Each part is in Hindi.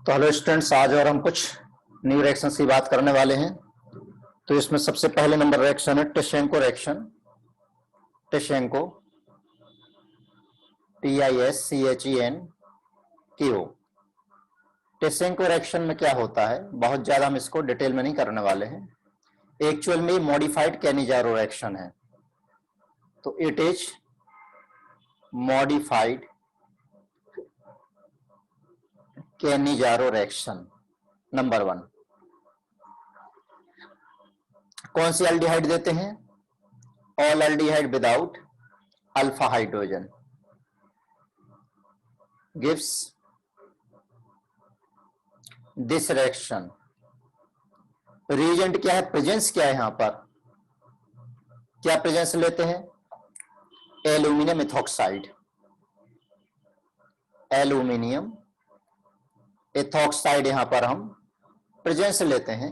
तो हेलो स्टूडेंट्स, आज और हम कुछ न्यू रिएक्शन की बात करने वाले हैं। तो इसमें सबसे पहले नंबर रिएक्शन है टिशेंको रिएक्शन। टिशेंको TISCHENKO। टिशेंको रिएक्शन में क्या होता है, बहुत ज्यादा हम इसको डिटेल में नहीं करने वाले हैं। एक्चुअल में मॉडिफाइड कैनिजारो रिएक्शन है। तो it is modified Cannizzaro reaction number 1। कौन सी एल्डिहाइड देते हैं? All aldehyde without alpha hydrogen gives this reaction. Reagent क्या है, प्रेजेंस क्या है यहां पर? क्या प्रेजेंस लेते हैं? Aluminium ethoxide. एल्यूमिनियम इथॉक्साइड यहां पर हम प्रेजेंस लेते हैं।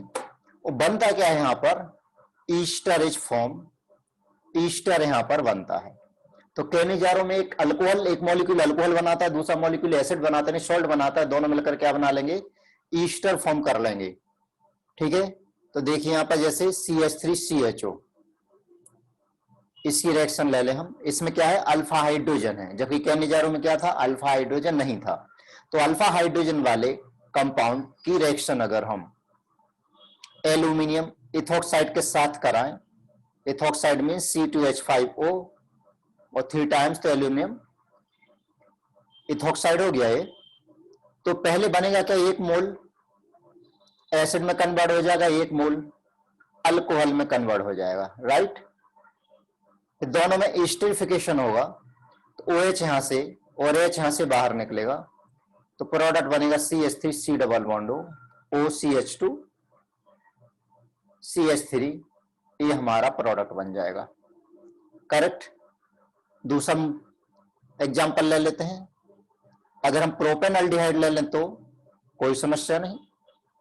और बनता क्या है यहां पर? Easter is form. ईस्टर यहां पर बनता है। तो कैनिजारो में एक अल्कोहल, एक मॉलिक्यूल अल्कोहल बनाता है, दूसरा मॉलिक्यूल एसिड बनाता है, सॉल्ट बनाता है। दोनों मिलकर क्या बना लेंगे? ईस्टर फॉर्म कर लेंगे। ठीक है, तो देखिए यहां पर जैसे CH3CHO, इसकी रिएक्शन ले लें हम। इसमें क्या है? अल्फा हाइड्रोजन है, जबकि कैनिजारो में क्या था? अल्फा हाइड्रोजन नहीं था। तो अल्फा हाइड्रोजन वाले कंपाउंड की रिएक्शन अगर हम एल्यूमिनियम इथॉक्साइड के साथ कराएं, इथॉक्साइड मीन C2H5O और 3 टाइम्स, तो एल्यूमिनियम इथॉक्साइड हो गया है। तो पहले बनेगा क्या? 1 मोल एसिड में कन्वर्ट हो जाएगा, 1 मोल अल्कोहल में कन्वर्ट हो जाएगा। राइट, दोनों में एस्टरिफिकेशन होगा। तो OH यहां से और H यहां से बाहर निकलेगा, तो प्रोडक्ट बनेगा CH3C double bond OCH2 CH3। ये हमारा प्रोडक्ट बन जाएगा। करेक्ट। दूसरा एग्जांपल ले लेते हैं। अगर हम प्रोपेन एल्डिहाइड ले लें तो कोई समस्या नहीं,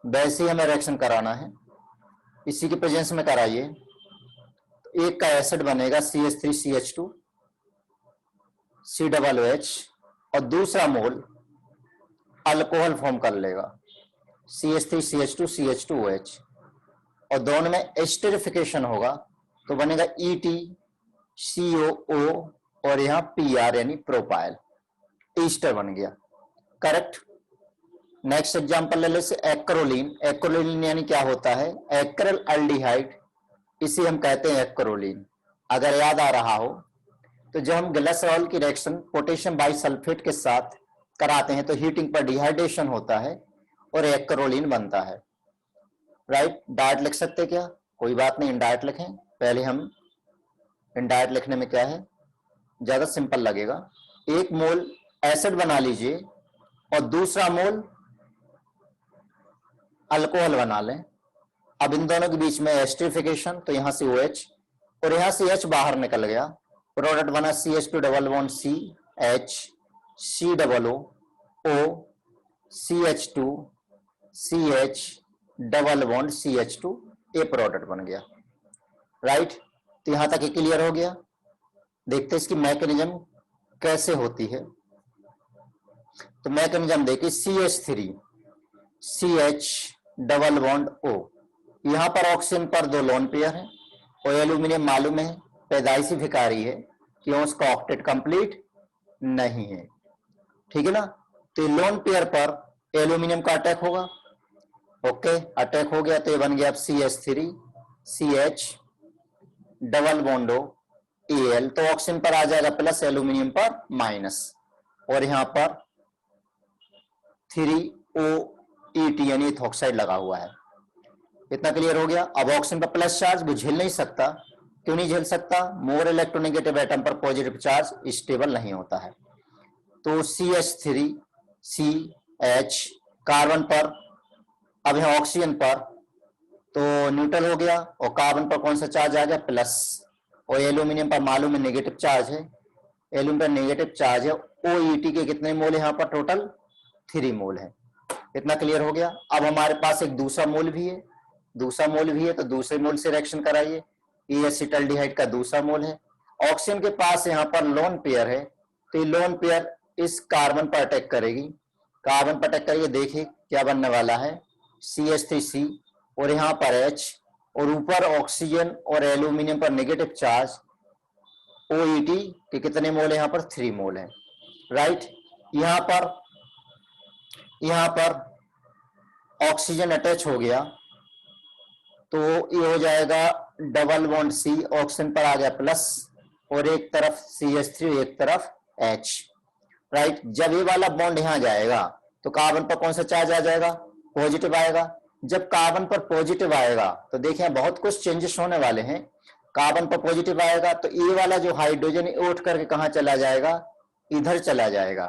वैसे ही हमें रिएक्शन कराना है, इसी के प्रेजेंस में कराइए। तो एक का एसिड बनेगा CH3CH2 COOH और दूसरा मोल अल्कोहल फॉर्म कर लेगा CH3CH2 CH2OH, और दोनों में एस्टरिफिकेशन होगा, तो बनेगा ETCOO और यहां PR यानी प्रोपाइल। ईस्टर बन गया। करेक्ट। नेक्स्ट एग्जांपल ले लेते हैं एक्रोलीन। एक्रोलीन यानी क्या होता है? एक्रेल एल्डिहाइड, इसे हम कहते हैं एक्रोलीन। अगर याद आ रहा हो तो जब हम ग्लिसरॉल की रिएक्शन पोटेशियम बाइसल्फेट के साथ कराते हैं तो हीटिंग पर डिहाइड्रेशन होता है और एक्रोलीन बनता है। राइट, डायरेक्ट लिख सकते क्या? कोई बात नहीं, इनडायरेक्ट लिखें। पहले हम इनडायरेक्ट लिखने में क्या है, ज्यादा सिंपल लगेगा। 1 मोल एसिड बना लीजिए और दूसरा मोल अल्कोहल बना लें। अब इन दोनों के बीच में एस्टरिफिकेशन, तो यहां से OH और यहां से H बाहर निकल गया, प्रोडक्ट बना CH2 double bond CH C double O CH2 CH double bond CH2, ये प्रोडक्ट बन गया। राइट, तो यहां तक ये क्लियर हो गया। देखते हैं इसकी मैकेनिज्म कैसे होती है। तो मैकेनिज्म देखिए, CH3 CH double bond O, यहां पर ऑक्सीजन पर 2 लोन पेयर है और एल्यूमिनियम मालूम है पैदाइशी भिखारी है, क्यों? उसका ऑक्टेट कंप्लीट नहीं है। ठीक है ना। तो लोन पेयर पर एल्यूमिनियम का अटैक होगा। ओके, अटैक हो गया तो ये बन गया अब CH3 CH double bond Al, तो ऑक्सीजन पर आ जाएगा प्लस, एल्यूमिनियम पर माइनस, और यहां पर 3OET यानी इथॉक्साइड लगा हुआ है। इतना क्लियर हो गया। अब ऑक्सीजन पर प्लस चार्ज वो झेल नहीं सकता। क्यों नहीं झेल सकता? मोर इलेक्ट्रोनेगेटिव एटम पर पॉजिटिव चार्ज स्टेबल नहीं होता है। तो CH3 CH कार्बन पर, अब यहां ऑक्सीजन पर तो न्यूट्रल हो गया, और कार्बन पर कौन सा चार्ज आ गया? प्लस, और एल्यूमिनियम पर मालूम है नेगेटिव चार्ज है, एल्यूमिनियम पर नेगेटिव चार्ज है। OET के कितने मोल यहां पर? टोटल 3 मोल है। इतना क्लियर हो गया। अब हमारे पास एक दूसरा मोल भी है, दूसरा मोल भी है, तो दूसरे मोल से रिएक्शन कराइए। ये एसिटाल्डिहाइड का दूसरा मोल है। ऑक्सीजन के पास यहां पर लोन पेयर है, तो ये लोन पेयर इस कार्बन पर अटैक करेगी। कार्बन पर अटैक करिए, देखिए क्या बनने वाला है, CH3C, और यहाँ पर H, और ऊपर ऑक्सीजन और एल्यूमिनियम पर नेगेटिव चार्ज OET के कितने मोल है, यहाँ पर 3 मोल है, राइट। यहाँ पर ऑक्सीजन अटैच हो गया तो ये हो जाएगा डबल बॉन्ड C, ऑक्सीजन पर आ गया प्लस, और एक तरफ CH3 एक तरफ H, राइट। जब ये वाला बॉन्ड यहां जाएगा तो कार्बन पर कौन सा चार्ज आ जाएगा, पॉजिटिव आएगा। जब कार्बन पर पॉजिटिव आएगा तो देखिए बहुत कुछ चेंजेस होने वाले हैं। कार्बन पर पॉजिटिव आएगा तो ये वाला जो हाइड्रोजन उठ करके कहां चला जाएगा, इधर चला जाएगा,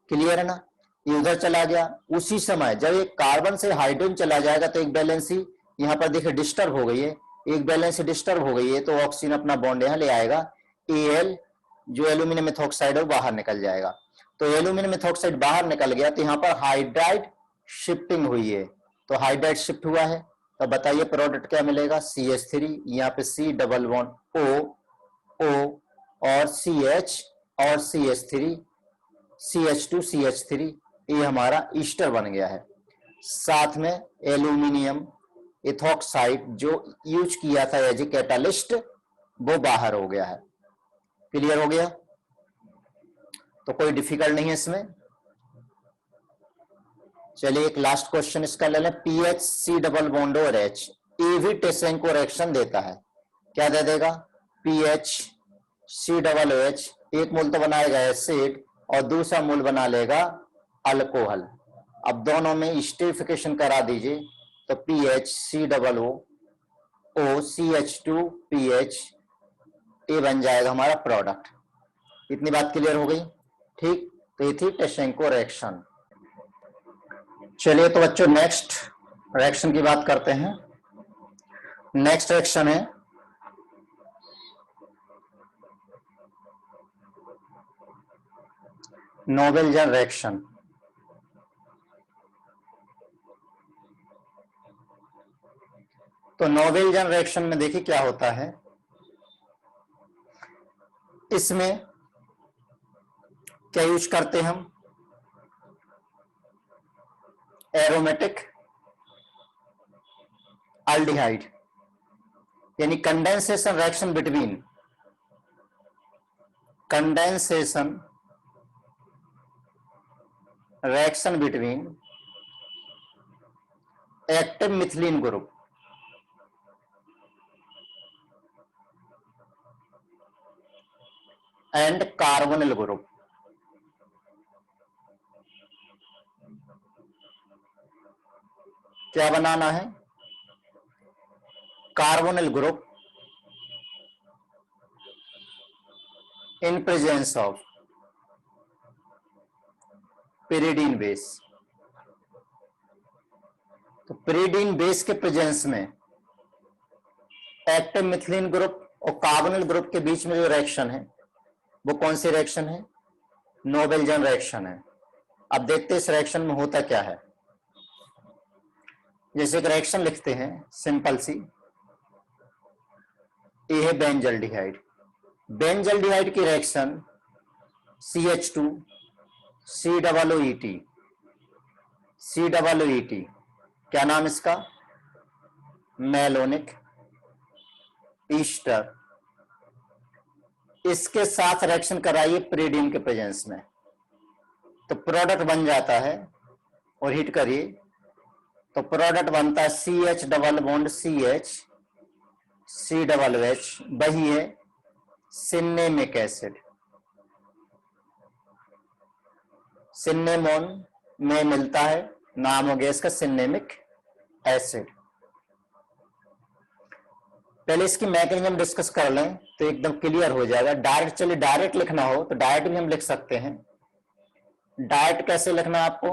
क्लियर है ना, ये उधर चला गया। उसी समय जब एक कार्बन से हाइड्रोजन चला जाएगा तो एक बैलेंसी यहाँ पर देखिए डिस्टर्ब हो गई है, एक बैलेंस डिस्टर्ब हो गई है, तो ऑक्सीजन अपना बॉन्ड यहाँ ले आएगा, Al जो एल्यूमिनियम मेथॉक्साइड है बाहर निकल जाएगा। तो एल्यूमिनियम मेथॉक्साइड बाहर निकल गया तो यहाँ पर हाइड्राइड शिफ्टिंग हुई है, तो हाइड्राइड शिफ्ट हुआ है। तो बताइए प्रोडक्ट क्या मिलेगा, CH3, यहाँ पे C डबल बॉन्ड O और CH और CH3, CH2 CH3, ये हमारा ईस्टर बन गया है। साथ में एल्यूमिनियम इथॉक्साइड जो यूज किया था एज ए कैटालिस्ट वो बाहर हो गया है, क्लियर हो गया। तो कोई डिफिकल्ट नहीं है इसमें। चलिए एक लास्ट क्वेश्चन इसका ले लें, पीएच सी डबल बॉन्ड और H, ये भी टेसेंको रिएक्शन देता है, क्या दे देगा, पीएच सी डबल OH, एक मोल तो बनाएगा एसिड और दूसरा मोल बना लेगा अल्कोहल। अब दोनों में स्टेरिफिकेशन करा दीजिए तो PH C double O CH2 PH, ये बन जाएगा हमारा प्रोडक्ट। इतनी बात क्लियर हो गई, ठीक। तो ये थी टेसेंको रिएक्शन। चलिए तो बच्चों नेक्स्ट रिएक्शन की बात करते हैं। नेक्स्ट रिएक्शन है नोबेलियन रिएक्शन। तो नोबेलियन रिएक्शन में देखिए क्या होता है, इसमें क्या यूज करते हैं हम, एरोमेटिक अल्डिहाइड, यानी condensation reaction between active methylene group and carbonyl group. क्या बनाना है, carbonyl group in presence of pyridine base. तो pyridine बेस के प्रेजेंस में एक्टिव मिथिलीन ग्रुप और कार्बोनिल ग्रुप के बीच में जो रिएक्शन है वो कौन सी रिएक्शन है, नोबेलियन रिएक्शन है। अब देखते हैं इस रिएक्शन में होता क्या है। जैसे एक रिएक्शन लिखते हैं सिंपल सी, ये है बेंजल्डिहाइड। बेंजल्डिहाइड की रिएक्शन CH2 COOET, क्या नाम इसका, मेलोनिक ईस्टर। इसके साथ रिएक्शन कराइए pyridine के प्रेजेंस में, तो प्रोडक्ट बन जाता है, और हिट करिए तो प्रोडक्ट बनता है CH double bond CH C double OH, वही है सिन्नेमिक एसिड। सिन्नेमोन में मिलता है, नाम हो गया इसका सिन्नेमिक एसिड। पहले इसकी मैकेनिज्म डिस्कस कर लें तो एकदम क्लियर हो जाएगा। डायरेक्ट, चलिए डायरेक्ट लिखना हो तो डायरेक्ट भी हम लिख सकते हैं। डायरेक्ट कैसे लिखना है आपको,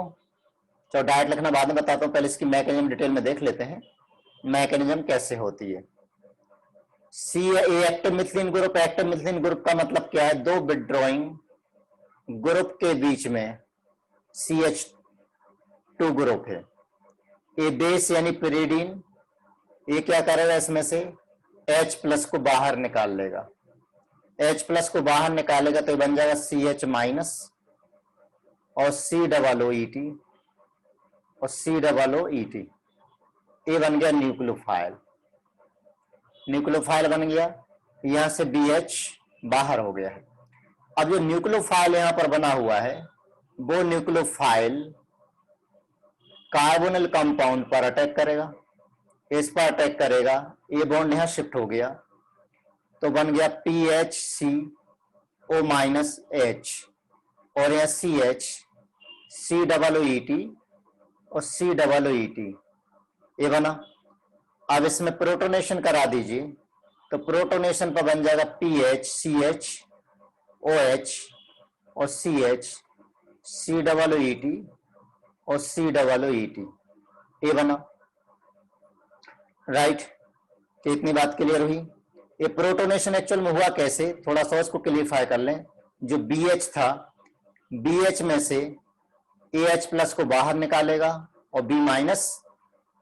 तो डायरेक्ट लिखना बाद में बताता हूं, पहले इसकी मैकेनिज्म डिटेल में देख लेते हैं मैकेनिज्म कैसे होती है। Active methylene group, active methylene group का मतलब क्या है, दो विथड्रॉइंग ग्रुप के बीच में CH2 ग्रुप है, ये बेस यानी pyridine, ये क्या करेगा, इसमें से H प्लस को बाहर निकाल लेगा, H प्लस को बाहर निकालेगा तो बन जाएगा CH माइनस और C डबल OET, और COOET, ये बन गया न्यूक्लियोफाइल। न्यूक्लियोफाइल बन गया, यहां से BH बाहर हो गया है। अब जो न्यूक्लियोफाइल यहां पर बना हुआ है वो न्यूक्लियोफाइल कार्बोनिल कंपाउंड पर अटैक करेगा, इस पर अटैक करेगा, ये बॉन्ड यहां शिफ्ट हो गया तो बन गया PHCO-H और यहां CH, COOET और COOET, ये बना। अब इसमें प्रोटोनेशन करा दीजिए तो प्रोटोनेशन पर बन जाएगा PHCH-OH और CH, COOET और COOET, ये बना। राइट, तो इतनी बात क्लियर हुई। ये प्रोटोनेशन एक्चुअल में हुआ कैसे, थोड़ा सा उसको क्लियरफाई कर लें। जो BH था, BH में से AH प्लस को बाहर निकालेगा और B-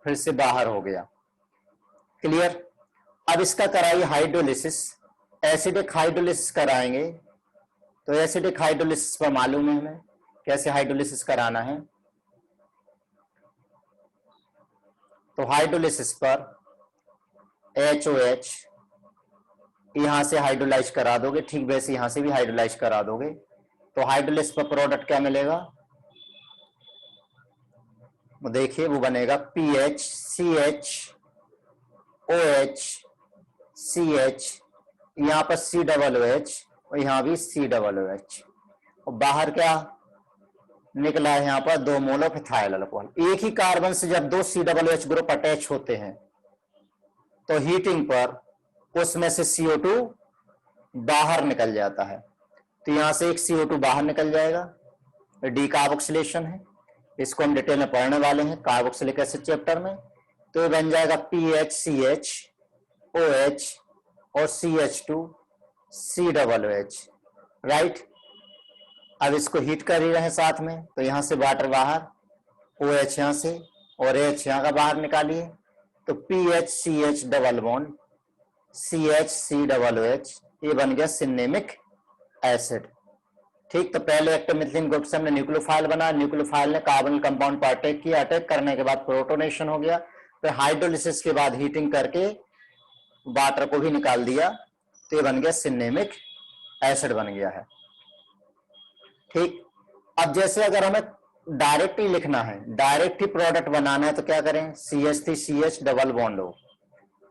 फिर से बाहर हो गया। क्लियर। अब इसका कराइए हाइड्रोलिसिस, एसिडिक हाइड्रोलिसिस कराएंगे। तो एसिडिक हाइड्रोलिसिस पर मालूम है हमें कैसे हाइड्रोलिसिस कराना है। तो हाइड्रोलिसिस पर HOH यहां से हाइड्रोलाइज करा दोगे, ठीक वैसे यहां से भी हाइड्रोलाइज करा दोगे तो हाइड्रोलिसिस पर प्रोडक्ट क्या मिलेगा, देखिए वो बनेगा PHCH-OH CH, यहां पर COOH और यहां भी COOH, और बाहर क्या निकला है यहां पर 2 मोल ऑफ इथाइल अल्कोहल। एक ही कार्बन से जब 2 COOH ग्रुप अटैच होते हैं तो हीटिंग पर उसमें से CO2 बाहर निकल जाता है। तो यहां से एक CO2 बाहर निकल जाएगा, डीकार्बोक्सिलेशन है, इसको हम डिटेल में पढ़ने वाले हैं कार्बोक्सिलिक एसिड चैप्टर में। तो ये बन जाएगा PHCH-OH और CH2COOH। राइट, अब इसको हीट कर ही रहे हैं साथ में, तो यहां से वाटर बाहर, OH यहां से और H यहां का बाहर निकालिए तो PHCH डबल बॉन्ड CHCOOH, ये बन गया सिनेमिक एसिड। ठीक, तो पहले एक्टिव मिथिलीन ग्रुप से हमने न्यूक्लियोफाइल बना, न्यूक्लियोफाइल ने कार्बन कंपाउंड पर अटैक किया, अटैक करने के बाद प्रोटोनेशन हो गया, फिर हाइड्रोलिसिस के बाद हीटिंग करके वाटर को भी निकाल दिया तो ये बन गया सिनेमिक एसिड बन गया है। ठीक, अब जैसे अगर हमें डायरेक्ट ही लिखना है, डायरेक्ट ही प्रोडक्ट बनाना है तो क्या करें, CH3CH डबल बॉन्ड हो।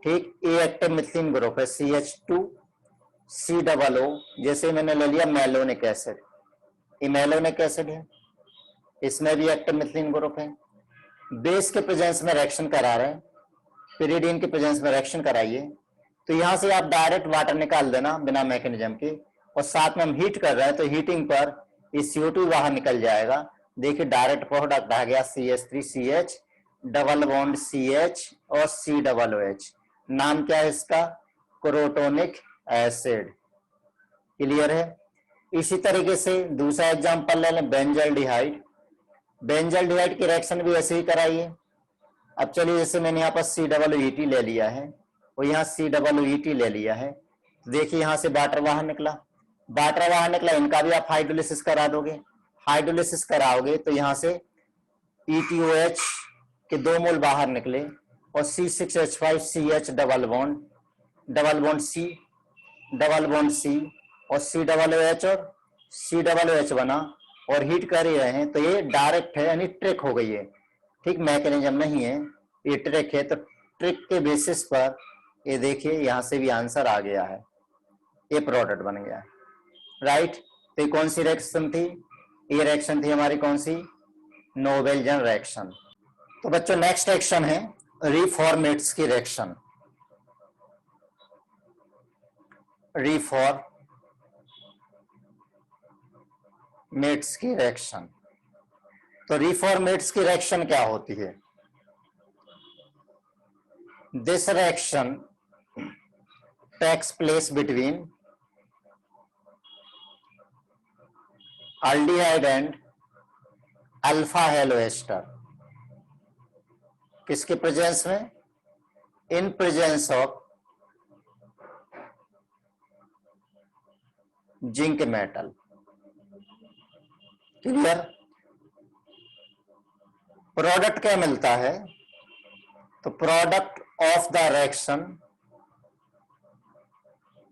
ठीक, ए एक्टिव मिथिलीन ग्रुप है CH2COO, जैसे मैंने ले लिया मेलोनिक एसिड, ये मेलोनिक एसिड है, इसमें भी एक्टिव मिथिलीन ग्रुप है। बेस के प्रेजेंस में रिएक्शन करा रहे हैं, पिरिडीन के प्रेजेंस में रिएक्शन कराइए तो यहां से आप डायरेक्ट वाटर निकाल देना बिना मैकेनिज्म के, और साथ में हम हीट कर रहे हैं तो हीटिंग पर ये CO2 बाहर निकल जाएगा। देखिए डायरेक्ट प्रोडक्ट आ गया CH3CH डबल बॉन्ड CH और COOH, नाम क्या है इसका, क्रोटोनिक एसिड। क्लियर है। इसी तरीके से दूसरा एग्जांपल ले लें, बेंजल्डिहाइड। बेंजल्डिहाइड की रिएक्शन भी ऐसे ही कराइए। अब चलिए जैसे मैंने यहाँ पर COOET ले लिया है और यहाँ COOET ले लिया है, देखिए यहां से वाटर बाहर निकला, वाटर बाहर निकला, इनका भी आप हाइड्रोलिसिस करा दोगे, हाइड्रोलिसिस कराओगे तो यहां से ETOH के 2 मोल बाहर निकले और C6H5CH डबल बॉन्ड C और COOH और COOH बना और हीट कर ही रहे हैं तो ये डायरेक्ट है यानी ट्रिक हो गई है। ठीक, मैकेनिज्म नहीं है, ये ट्रिक है। तो ट्रिक के बेसिस पर ये देखिए यहां से भी आंसर आ गया है, ये प्रोडक्ट बन गया है। राइट, तो ये कौन सी रिएक्शन थी, ये रिएक्शन थी हमारी कौन सी, नोबेलियन रिएक्शन। तो बच्चों नेक्स्ट रिएक्शन है रिफॉर्मेट्स की रिएक्शन। रिफॉर्मेट्स की रिएक्शन, तो रिफॉर्मेट्स की रिएक्शन क्या होती है, this reaction takes place between aldehyde and alpha halo ester, किसके प्रेजेंस में, in presence of zinc metal. Clear. Product क्या मिलता है, तो product of the reaction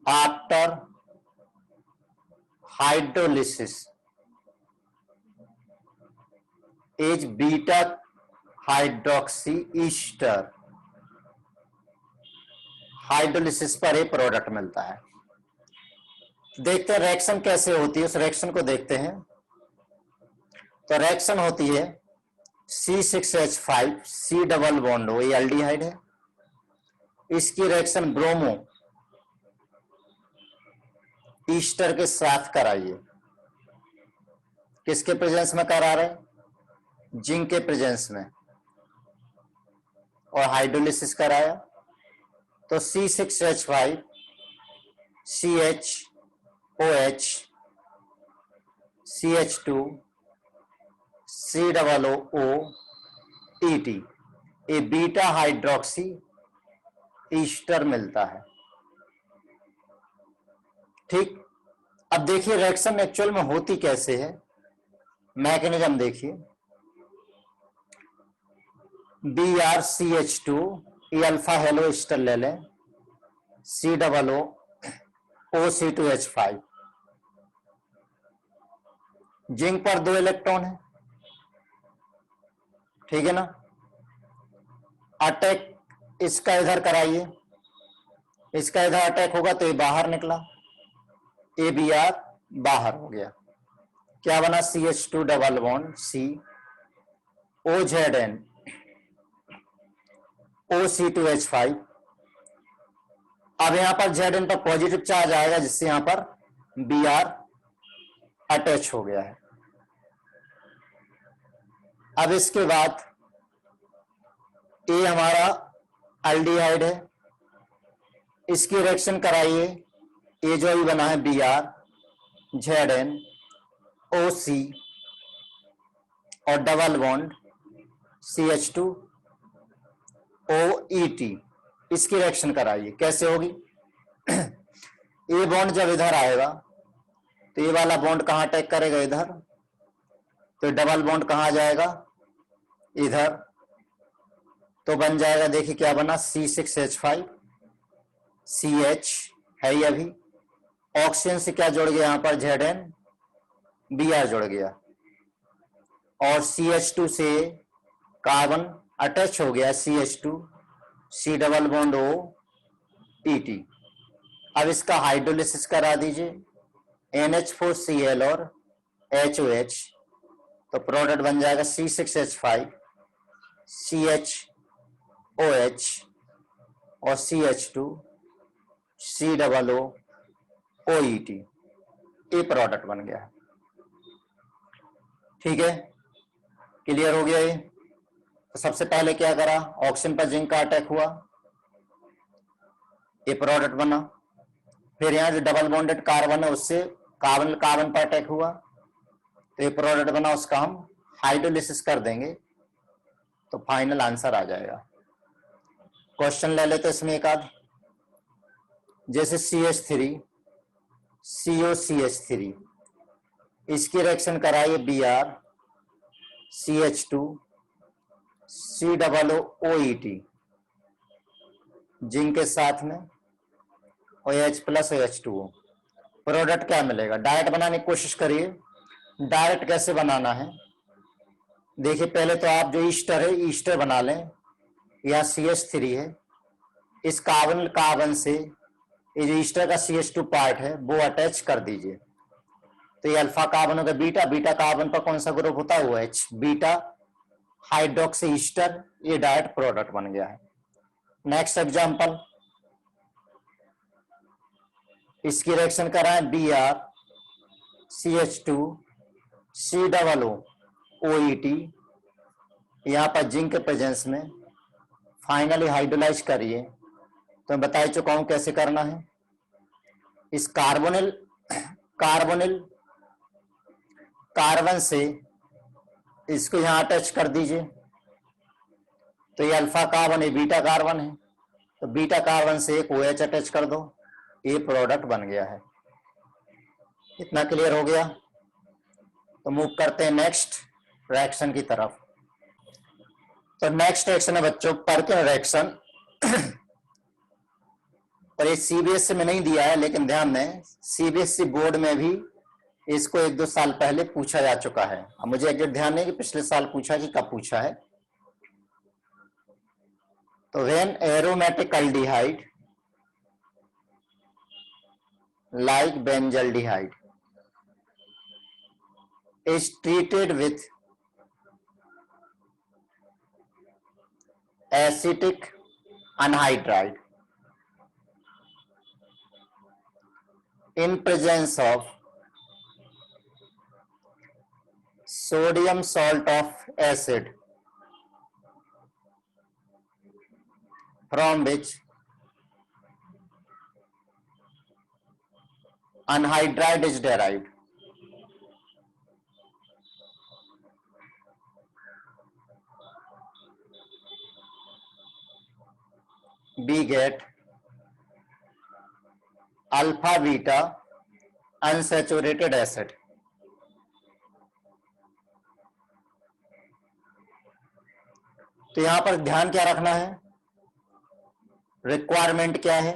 after hydrolysis is beta hydroxy ester. Hydrolysis पर एक प्रोडक्ट मिलता है। देखते हैं रिएक्शन कैसे होती है, उस रिएक्शन को देखते हैं। तो रिएक्शन होती है C6H5 C डबल बॉन्ड हो, ये एल्डिहाइड है। इसकी रिएक्शन ब्रोमो ईस्टर के साथ कराइए। किसके प्रेजेंस में करा रहे, जिंक के प्रेजेंस में, और हाइड्रोलिसिस कराया। तो C6H5 CHOH CH2 COOET, ये बीटा हाइड्रोक्सी ईस्टर मिलता है। ठीक, अब देखिए रिएक्शन एक्चुअल में होती कैसे है, मैकेनिज्म देखिए। BrCH2, ये अल्फा हेलो ईस्टर ले लें, COOC2H5, जिंक पर 2 इलेक्ट्रॉन है, ठीक है ना। अटैक इसका इधर कराइए, इसका इधर अटैक होगा तो ये बाहर निकला, ABr बाहर हो गया। क्या बना, CH2 double bond C OZN OC2H5। अब यहां पर Zn पर पॉजिटिव चार्ज आएगा, जिससे यहां पर Br अटैच हो गया है। अब इसके बाद ये हमारा एल्डिहाइड है, इसकी रिएक्शन कराइए। ये जो ही बना है Br Zn OC और डबल बॉन्ड CH2 OET, इसकी रिएक्शन कराइए। कैसे होगी, ये बॉन्ड जब इधर आएगा तो ये वाला बॉन्ड कहां अटैक करेगा, इधर। तो डबल बॉन्ड कहां जाएगा, इधर। तो बन जाएगा, देखिए क्या बना, C6H5 CH है ही अभी, ऑक्सीजन से क्या जुड़ गया यहां पर, Zn Br जुड़ गया, और CH2 से कार्बन अटैच हो गया, CH2 C double bond OET। अब इसका हाइड्रोलिसिस करा दीजिए, NH4Cl और HOH, तो प्रोडक्ट बन जाएगा C6H5 CHOH और CH2 C डबल OET, ये प्रोडक्ट बन गया। ठीक है, क्लियर हो गया ये। तो सबसे पहले क्या करा, ऑक्सीजन पर जिंक का अटैक हुआ, ये प्रोडक्ट बना। फिर यहां जो डबल बॉन्डेड कार्बन है उससे कार्बन कार्बन पर अटैक हुआ, तो ये प्रोडक्ट बना, उसका हम हाइड्रोलिसिस कर देंगे तो फाइनल आंसर आ जाएगा। क्वेश्चन ले लेते इसमें एक आध, जैसे CH3 COCH3, इसकी रिएक्शन कराइए Br CH2 C double OET, zinc के साथ में, और H प्लस H2O। प्रोडक्ट क्या मिलेगा, डायरेक्ट बनाने की कोशिश करिए। डायरेक्ट कैसे बनाना है, देखिए पहले तो आप जो ईस्टर है, ईस्टर बना लें। यह CH3 है, इस कार्बन कार्बन से ये जो ईस्टर का CH2 पार्ट है वो अटैच कर दीजिए। तो ये अल्फा कार्बन होगा, बीटा बीटा कार्बन पर कौन सा ग्रुप होता है, वो H, बीटा हाइड्रोक्सी ईस्टर, ये डायरेक्ट प्रोडक्ट बन गया है। नेक्स्ट एग्जांपल, इसकी रिएक्शन कराएं Br CH2 C double OET, यहां पर जिंक के प्रेजेंस में फाइनली हाइड्रोलाइज करिए। तो मैं बता चुका हूं कैसे करना है। इस कार्बोनिल कार्बन से इसको यहां अटैच कर दीजिए। तो ये अल्फा कार्बन, ये बीटा कार्बन है, तो बीटा कार्बन से एक OH अटैच कर दो, ये प्रोडक्ट बन गया है। इतना क्लियर हो गया। तो मूव करते हैं नेक्स्ट रिएक्शन की तरफ। तो नेक्स्ट रिएक्शन है बच्चों पर्किन रिएक्शन। और ये सीबीएसई में नहीं दिया है, लेकिन ध्यान दें सीबीएसई बोर्ड में भी इसको 1-2 साल पहले पूछा जा चुका है। अब मुझे एग्जैक्ट ध्यान नहीं कि पिछले साल पूछा कि कब पूछा है। तो when aromatic aldehyde like benzaldehyde is treated with acetic anhydride in presence of sodium salt of acid from which anhydride is derived. We get alpha beta unsaturated acid. तो यहां पर ध्यान क्या रखना है, रिक्वायरमेंट क्या है,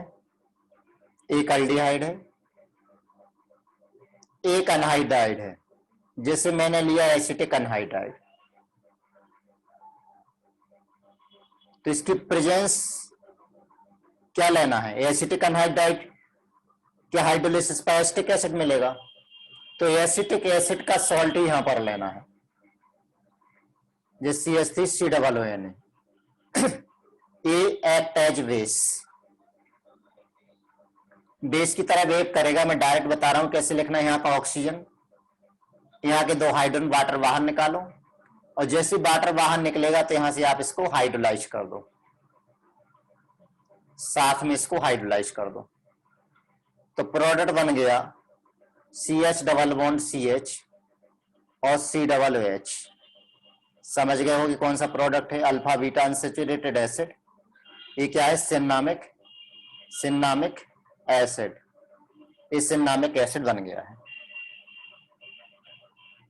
एक एल्डिहाइड है, एक अनहाइड्राइड है, जिसे मैंने लिया एसिटिक अनहाइड्राइड। तो इसकी प्रेजेंस क्या लेना है, एसिटिक अनहाइड्राइड क्या हाइड्रोलिसिस पर एसिटिक एसिड मिलेगा, तो एसिटिक एसिड का सॉल्ट ही यहां पर लेना है, जैसे CH3COON। ए एक्ट एज बेस, बेस की तरह वेव करेगा। मैं डायरेक्ट बता रहा हूं कैसे लिखना है। यहाँ का ऑक्सीजन, यहाँ के 2 हाइड्रोजन वाटर बाहर निकालो, और जैसे वाटर बाहर निकलेगा तो यहां से आप इसको हाइड्रोलाइज कर दो, साथ में इसको हाइड्रोलाइज कर दो। तो प्रोडक्ट बन गया CH डबल बॉन्ड CH और COOH। समझ गए हो कि कौन सा प्रोडक्ट है, अल्फा बीटा अनसैचुरेटेड एसिड। ये क्या है, सिन्नामिक एसिड। इस सिन्नामिक एसिड बन गया है,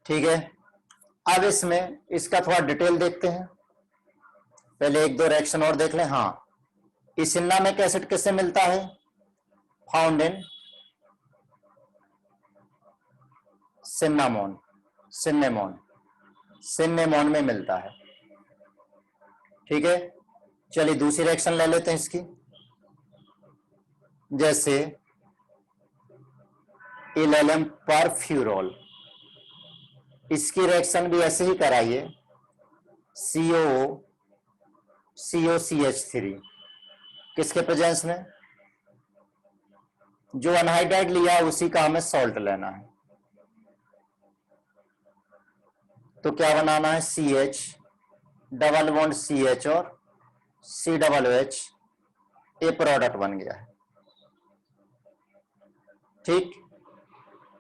ठीक है। अब इसमें इसका थोड़ा डिटेल देखते हैं, पहले 1-2 रिएक्शन और देख लें। हाँ, इस सिन्नामिक एसिड किससे मिलता है, फाउंड इन सिन्नेमोन में मिलता है, ठीक है। चलिए दूसरी रिएक्शन ले लेते हैं इसकी। जैसे इलेलम परफ्यूरोल, इसकी रिएक्शन भी ऐसे ही कराइए, COCH3 किसके प्रेजेंस में, जो अनहाइड्राइड लिया है उसी का हमें सॉल्ट लेना है। तो क्या बनाना है, CH डबल बॉन्ड CH और COOH, ये प्रोडक्ट बन गया है, ठीक।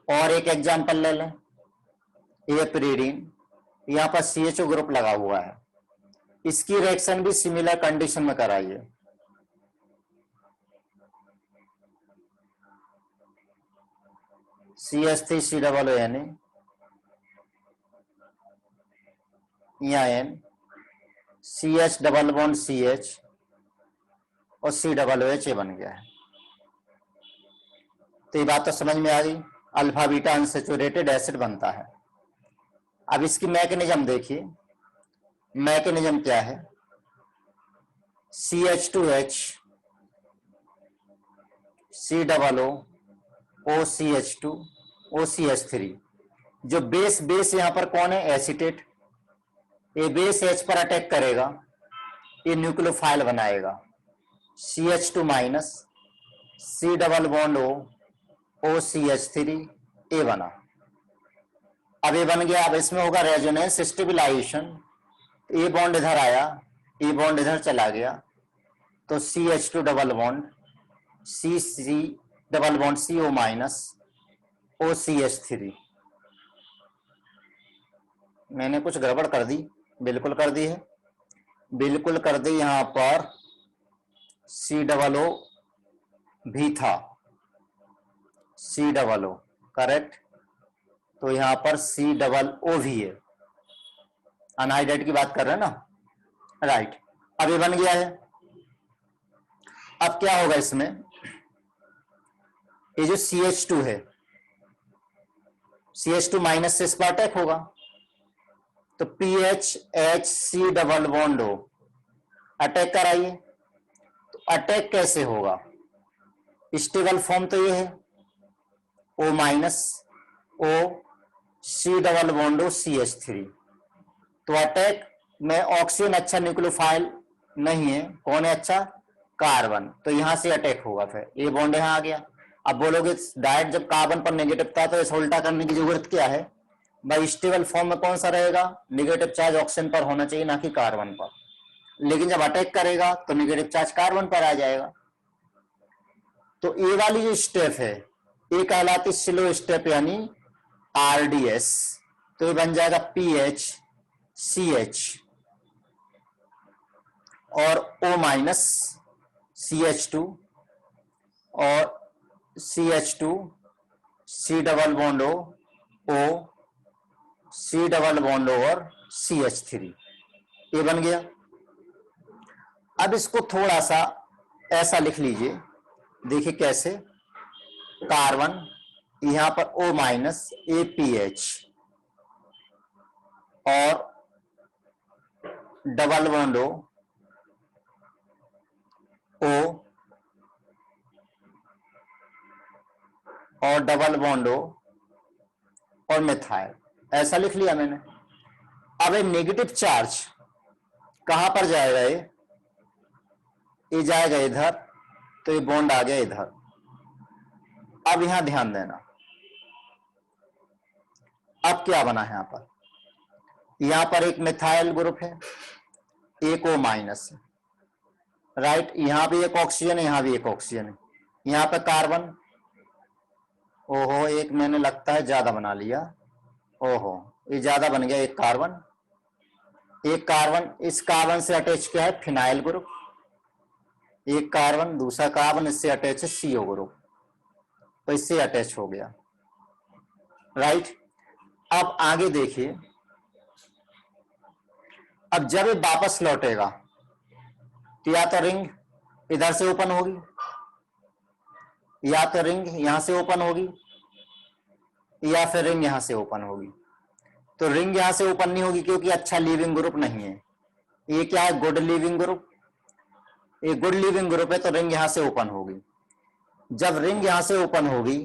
और एक एग्जांपल ले लें, एपिरीडीन, यहां पर CHO ग्रुप लगा हुआ है, इसकी रिएक्शन भी सिमिलर कंडीशन में कराइए। CH3COON या N, CH double bond CH और COOH बन गया है। तो ये बात तो समझ में आ गई, अल्फा बीटा अनसैचुरेटेड एसिड बनता है। अब इसकी मैकेनिज्म देखिए, मैकेनिज्म क्या है, CH2H COOOCH2 OCH3, जो बेस यहां पर कौन है, एसीटेट। ये बेस H पर अटैक करेगा, ये न्यूक्लियोफाइल बनाएगा, CH2 minus C double bond OCH3, ए बना। अब ये बन गया, अब इसमें होगा रेजोनेंस स्टेबिलाईजेशन, ए बॉन्ड इधर आया, ए बॉन्ड इधर चला गया, तो CH2 double bond C double bond CO minus OCH3। मैंने कुछ गड़बड़ कर दी, बिल्कुल कर दी है, बिल्कुल कर दी। यहां पर COO भी था, COO करेक्ट, तो यहां पर COO भी है। अनहाइड्राइड की बात कर रहे हैं ना, राइट, अब ये बन गया है। अब क्या होगा इसमें, ये जो CH2 है, CH2 माइनस से इस पर अटैक होगा, तो PHHC डबल बॉन्ड हो, अटैक कराइए। तो अटैक कैसे होगा, स्टेबल फॉर्म तो ये है O minus O C double bond हो CH3। तो अटैक में ऑक्सीजन अच्छा न्यूक्लियोफाइल नहीं है, कौन है अच्छा, कार्बन, तो यहां से अटैक होगा। फिर ये बॉन्ड यहां आ गया। अब बोलोगे डायरेक्ट जब कार्बन पर नेगेटिव था तो इसे उल्टा करने की जरूरत क्या है भाई, स्टेबल फॉर्म में कौन सा रहेगा, नेगेटिव चार्ज ऑक्सीजन पर होना चाहिए ना कि कार्बन पर, लेकिन जब अटैक करेगा तो नेगेटिव चार्ज कार्बन पर आ जाएगा। तो ये वाली जो स्टेप है ये कहलाती स्लो स्टेप यानी RDS। तो ये बन जाएगा PHCH और O माइनस CH2 और CH2 C double bond O C double bond और CH3, ये बन गया। अब इसको थोड़ा सा ऐसा लिख लीजिए, देखिए कैसे, कार्बन यहां पर O माइनस APH और डबल बॉन्ड O और डबल बॉन्ड O और मिथाइल, ऐसा लिख लिया मैंने। अब ये नेगेटिव चार्ज कहां पर जाएगा, ये जाएगा इधर, तो ये बॉन्ड आ गया इधर। अब यहां ध्यान देना, अब क्या बना है यहां पर एक मिथाइल ग्रुप है, एक O माइनस, राइट, यहां भी एक ऑक्सीजन है, यहां भी एक ऑक्सीजन है, यहां पर कार्बन, ओहो एक मैंने लगता है ज्यादा बना लिया, ओहो ये ज्यादा बन गया, एक कार्बन, एक कार्बन, इस कार्बन से अटैच क्या है फिनाइल ग्रुप, एक कार्बन, दूसरा कार्बन इससे अटैच है CO ग्रुप, तो इससे अटैच हो गया, राइट। अब आगे देखिए, अब जब ये वापस लौटेगा तो या तो रिंग इधर से ओपन होगी, या तो रिंग यहां से ओपन होगी, या फिर रिंग यहां से ओपन होगी। तो रिंग यहां से ओपन नहीं होगी क्योंकि अच्छा लीविंग ग्रुप नहीं है, ये क्या है गुड लीविंग ग्रुप, ये गुड लीविंग ग्रुप है, तो रिंग यहां से ओपन होगी। जब रिंग यहां से ओपन होगी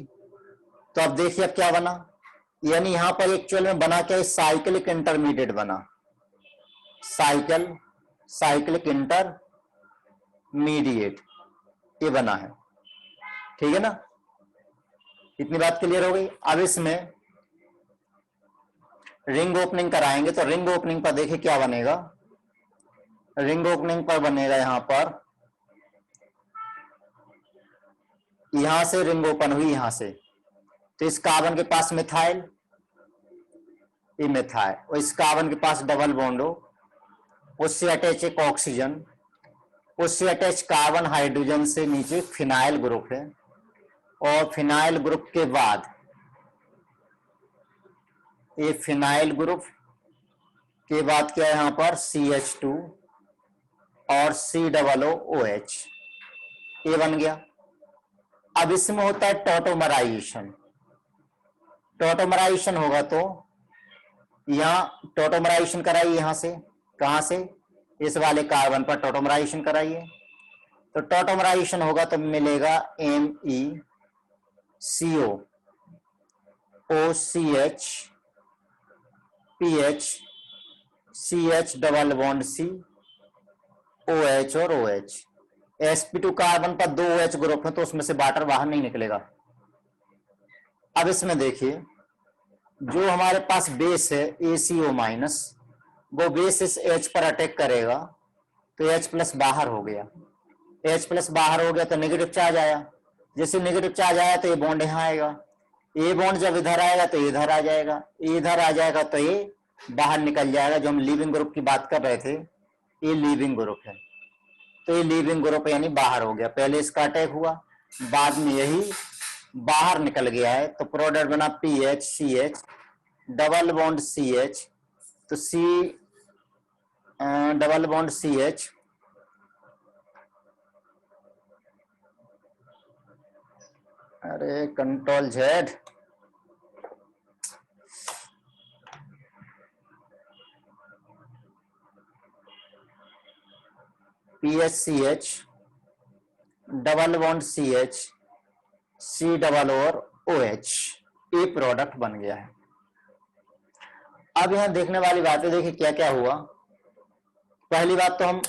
तो अब देखिए अब क्या बना, यानी यहां पर एक्चुअल में बना क्या, साइक्लिक इंटरमीडिएट बना, साइक्लिक इंटरमीडिएट ये बना है, ठीक है ना, इतनी बात क्लियर हो गई। अब इसमें रिंग ओपनिंग कराएंगे, तो रिंग ओपनिंग पर देखिए क्या बनेगा, रिंग ओपनिंग पर बनेगा यहां पर, यहां से रिंग ओपन हुई यहां से, तो इस कार्बन के पास मिथाइल, ये मिथाइल, और इस कार्बन के पास डबल बॉन्ड हो, उससे अटैच एक ऑक्सीजन, उससे अटैच कार्बन हाइड्रोजन से नीचे फिनाइल ग्रुप है, और फिनाइल ग्रुप के बाद ये फिनाइल ग्रुप के बाद क्या है यहां पर CH2 और C डबल OH, ये बन गया। अब इसमें होता है टॉटोमराइजेशन, टॉटोमराइजेशन होगा तो यहां टॉटोमराइजेशन कराइए, यहां से कहां से, इस वाले कार्बन पर टॉटोमराइजेशन कराइए, तो टॉटोमराइजेशन होगा तो मिलेगा MECO OCH PH CH double bond C OH और OH, sp2 कार्बन पर 2 OH ग्रुप है तो उसमें से वाटर बाहर नहीं निकलेगा। अब इसमें देखिए जो हमारे पास बेस है ACO माइनस, वो बेस इस H पर अटैक करेगा तो H प्लस बाहर हो गया, H प्लस बाहर हो गया तो नेगेटिव चार्ज आया, जैसे नेगेटिव चार्ज आया तो ये बॉन्ड यहां आएगा, ये बॉन्ड जब इधर आएगा तो इधर आ जाएगा, इधर आ जाएगा तो ये बाहर निकल जाएगा। जो हम लीविंग ग्रुप की बात कर रहे थे ये लीविंग ग्रुप है, तो ये लीविंग ग्रुप यानी बाहर हो गया, पहले इसका अटैक हुआ बाद में यही बाहर निकल गया है, तो प्रोडक्ट बना PHCH डबल बॉन्ड CH, तो C डबल बॉन्ड CH, अरे control Z, PHCH, double bond CH, C double और OH, ये प्रोडक्ट बन गया है। अब यहां देखने वाली बातें देखिए क्या क्या हुआ। पहली बात तो हम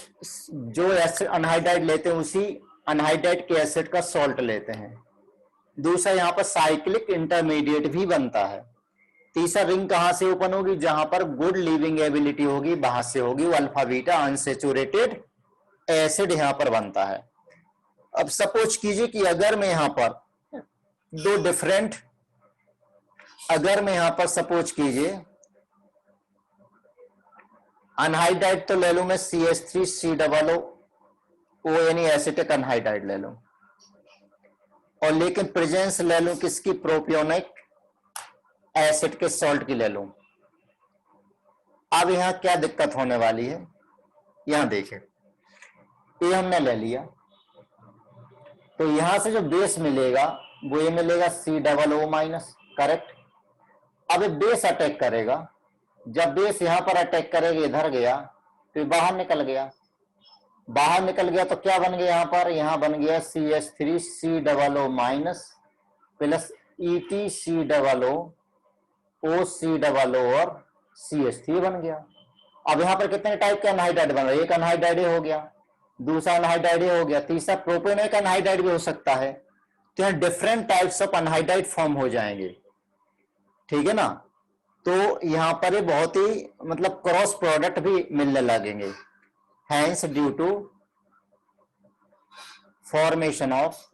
जो एसिड अनहाइड्राइड लेते हैं उसी अनहाइड्राइड के एसिड का सॉल्ट लेते हैं। दूसरा यहाँ पर साइक्लिक इंटरमीडिएट भी बनता है। तीसरा रिंग कहां से ओपन होगी, जहां पर गुड लिविंग एबिलिटी होगी वहां से होगी। वो अल्फा बीटा अनसेचुरेटेड एसिड यहां पर बनता है। अब सपोज कीजिए कि अगर मैं यहां पर दो डिफरेंट, अगर मैं यहां पर सपोज कीजिए अनहाइड्राइड तो ले लूं मैं CH3 COO यानी एसिटिक अनहाइड्राइड ले लूं, और लेकिन प्रेजेंस ले लूं किसकी, प्रोपियोनिक एसिड के सॉल्ट की ले लूं। अब यहां क्या दिक्कत होने वाली है, यहां देखें, ये हमने ले लिया तो यहां से जो बेस मिलेगा वो ये मिलेगा COO-, करेक्ट। अब ये बेस अटैक करेगा, जब बेस यहां पर अटैक करेगा, इधर गया तो बाहर निकल गया। बाहर निकल गया तो क्या बन गया यहां पर, यहां बन गया CH3COO- प्लस EtCOO OCOO और CH3 बन गया। अब यहां पर कितने टाइप के अनहाइड्राइड बन रहे हैं, एक अनहाइड्राइड हो गया, दूसरा अनहाइड्राइड हो गया, तीसरा प्रोपेनोइक अनहाइड्राइड भी हो सकता है। तो यहां different types of anhydride form हो जाएंगे, ठीक है ना। तो यहां पर ये बहुत ही मतलब क्रॉस प्रोडक्ट भी मिलने लगेंगे। Hence due to formation of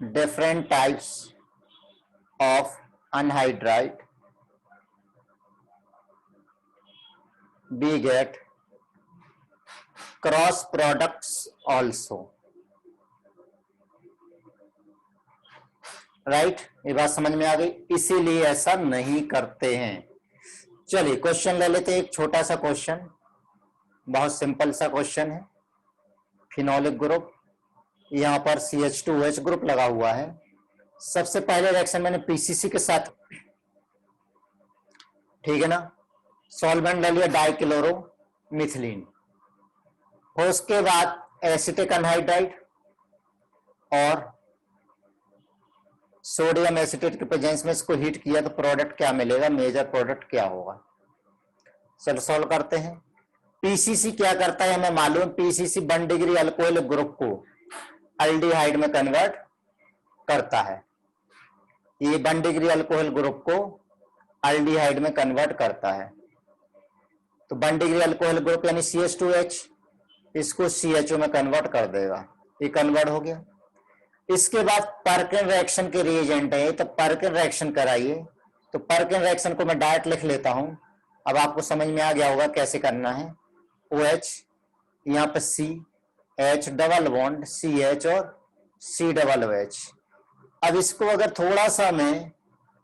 different types of anhydride, we get cross products also, right. ये बात समझ में आ गई, इसीलिए ऐसा नहीं करते हैं। चलिए क्वेश्चन ले लेते हैं, एक छोटा सा क्वेश्चन, बहुत सिंपल सा क्वेश्चन है। फिनोलिक ग्रुप, यहां पर CH2OH ग्रुप लगा हुआ है। सबसे पहले रिएक्शन मैंने PCC के साथ, ठीक है ना, सॉल्वेंट ले लिया डाइक्लोरोमिथिलीन, उसके बाद एसिटिक अनहाइड्राइड और सोडियम एसिटेट के प्रेजेंस में इसको हीट किया तो प्रोडक्ट क्या मिलेगा, मेजर प्रोडक्ट क्या होगा। चलो सॉल्व करते हैं। PCC क्या करता है हमें मालूम, PCC 1 डिग्री अल्कोहल ग्रुप को एल्डिहाइड में कन्वर्ट करता है। ये 1 डिग्री अल्कोहल ग्रुप को एल्डिहाइड में कन्वर्ट करता है। तो 1 डिग्री अल्कोहल ग्रुप यानी CH2H, इसको CHO में कन्वर्ट कर देगा, ये कन्वर्ट हो गया। इसके बाद पर्किन रिएक्शन के रिएजेंट है, तो पर्किन रिएक्शन कराइए। तो पर्किन रिएक्शन को मैं डायरेक्ट लिख लेता हूं, अब आपको समझ में आ गया होगा कैसे करना है। OH, यहाँ पे C, H double bond CH और COOH। अब इसको अगर थोड़ा सा मैं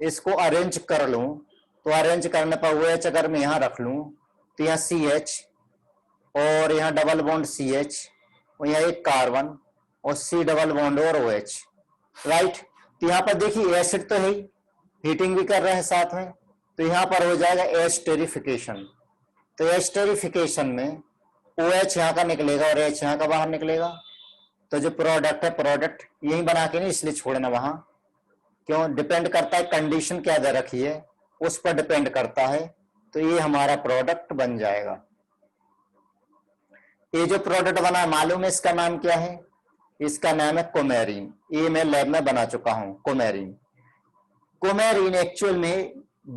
इसको अरेंज कर लूं, तो अरेंज करने पर OH अगर मैं यहां रख लूं तो यहाँ CH और यहाँ डबल बॉन्ड CH और यहाँ एक कार्बन और C डबल बॉन्ड और OH, राइट। तो यहाँ पर देखिए एसिड तो है, हीटिंग भी कर रहे हैं साथ में, तो यहाँ पर हो जाएगा एस्टेरिफिकेशन। तो एस्टेरिफिकेशन में OH यहाँ का निकलेगा और H यहाँ का बाहर निकलेगा। तो जो प्रोडक्ट है, प्रोडक्ट यही बना के नहीं इसलिए छोड़ना वहां, क्यों, डिपेंड करता है कंडीशन क्या दे रखी है उस पर डिपेंड करता है। तो ये हमारा प्रोडक्ट बन जाएगा। ये जो प्रोडक्ट बना मालूम है इसका नाम क्या है, इसका नाम है कोमेरीन। ये मैं लैब में बना चुका हूं। कोमेरीन, कोमेरीन एक्चुअल में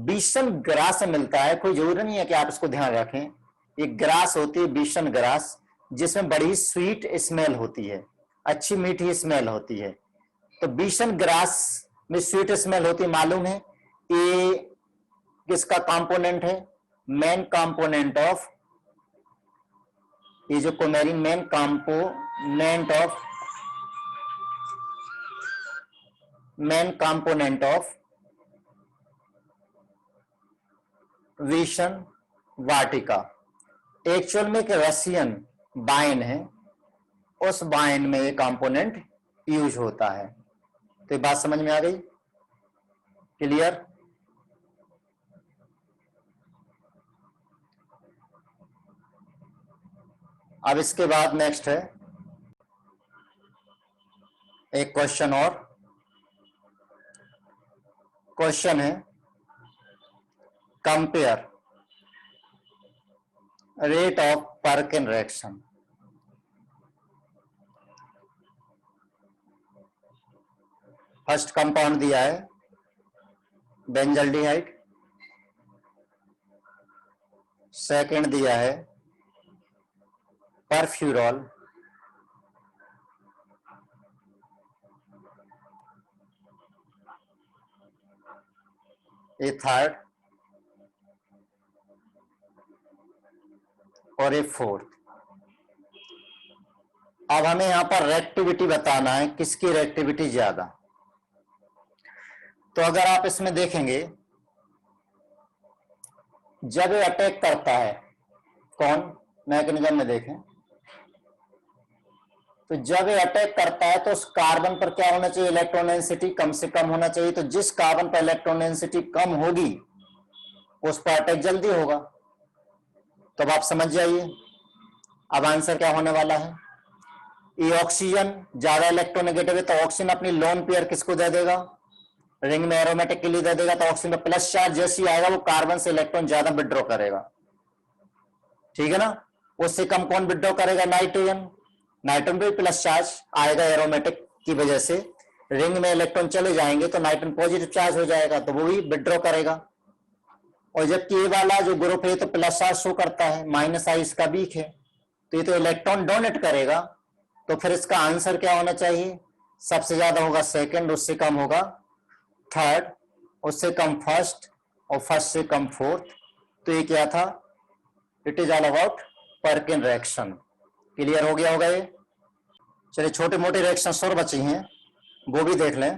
बीसन ग्रास से मिलता है, कोई जरूरी नहीं है कि आप इसको ध्यान रखें। ये ग्रास होती है बीसन ग्रास, जिसमें बड़ी स्वीट स्मेल होती है, अच्छी मीठी स्मेल होती है। तो बीसन ग्रास में स्वीट स्मेल होती है, मालूम है। ये किसका कंपोनेंट है, मेन कंपोनेंट ऑफ, ये जो कोमेरीन मेन कंपोनेंट ऑफ विशन वाटिका। एक्चुअल में एक रशियन वाइन है, उस वाइन में ये कंपोनेंट यूज होता है। तो ये बात समझ में आ गई? क्लियर? अब इसके बाद नेक्स्ट है एक क्वेश्चन, और क्वेश्चन है compare rate of Perkin reaction. First compound दिया है बेंजल्डिहाइड, सेकंड दिया है परफ्यूरॉल, ये थर्ड, और ये फोर्थ। अब हमें यहां पर रिएक्टिविटी बताना है, किसकी रिएक्टिविटी ज्यादा। तो अगर आप इसमें देखेंगे, जब ये अटैक करता है, कौन मैकेनिज्म में देखें, तो जब ये अटैक करता है तो उस कार्बन पर क्या होना चाहिए, इलेक्ट्रॉन डेंसिटी कम से कम होना चाहिए। तो जिस कार्बन पर इलेक्ट्रॉन डेंसिटी कम होगी उस पर अटैक जल्दी होगा। तो अब आप समझ जाइए अब आंसर क्या होने वाला है। ये ऑक्सीजन ज्यादा इलेक्ट्रोनेगेटिव है, तो ऑक्सीजन अपनी लोन पेयर किसको दे देगा, रिंग में एरोमेटिक के लिए दे देगा। तो ऑक्सीजन में प्लस चार्ज जैसे आएगा वो कार्बन से इलेक्ट्रॉन ज्यादा विड्रॉ करेगा, ठीक है ना। उससे कम कौन विड्रॉ करेगा, नाइट्रोजन। नाइट्रोजन पे प्लस चार्ज आएगा एरोमेटिक की वजह से, रिंग में इलेक्ट्रॉन चले जाएंगे तो नाइट्रोजन पॉजिटिव चार्ज हो जाएगा, तो वो भी विड्रॉ करेगा। और जबकि ये वाला जो ग्रुप है तो प्लस चार्ज शो करता है, माइनस आई इसका वीक है, तो ये तो इलेक्ट्रॉन डोनेट करेगा। तो फिर इसका आंसर क्या होना चाहिए, सबसे ज्यादा होगा सेकंड, उससे कम होगा थर्ड, उससे कम फर्स्ट, और फर्स्ट से कम फोर्थ। तो ये क्या था, it is all about Perkin reaction. Clear हो गया होगा ये। चलिए छोटे मोटे रिएक्शन और बचे हैं, वो भी देख लें।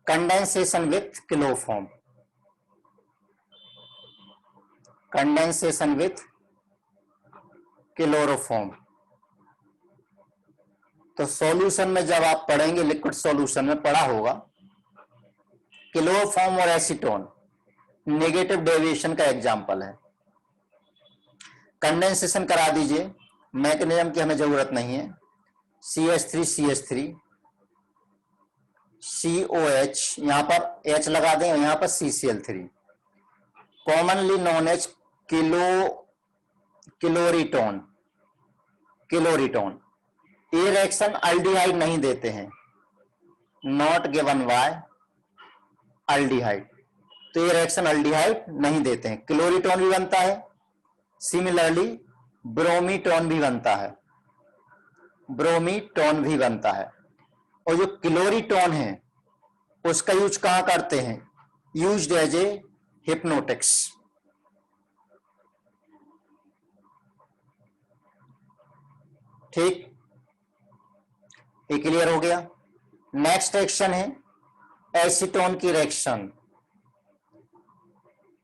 Condensation with chloroform, condensation with chloroform. तो सॉल्यूशन में जब आप पढ़ेंगे, लिक्विड सॉल्यूशन में पढ़ा होगा, क्लोरोफॉर्म और एसीटोन नेगेटिव डेविएशन का एग्जांपल है। कंडेंसेशन करा दीजिए, मैकेनिज्म की हमें जरूरत नहीं है। CH3 COH, यहां पर H लगा दें, यहां पर CCl3, कॉमनली नोन एज क्लोरीटोन। क्लोरीटोन ये रिएक्शन अल्डिहाइड नहीं देते हैं, नॉट गिवन बाय अल्डिहाइड। तो ये रिएक्शन अल्डिहाइड नहीं देते हैं। क्लोरीटोन भी बनता है, सिमिलरली ब्रोमीटोन भी बनता है, ब्रोमीटोन भी बनता है। और जो क्लोरीटोन है उसका यूज कहां करते हैं, यूज्ड एज ए हिप्नोटिक्स। ठीक, ये क्लियर हो गया। नेक्स्ट रिएक्शन है एसीटोन की रिएक्शन।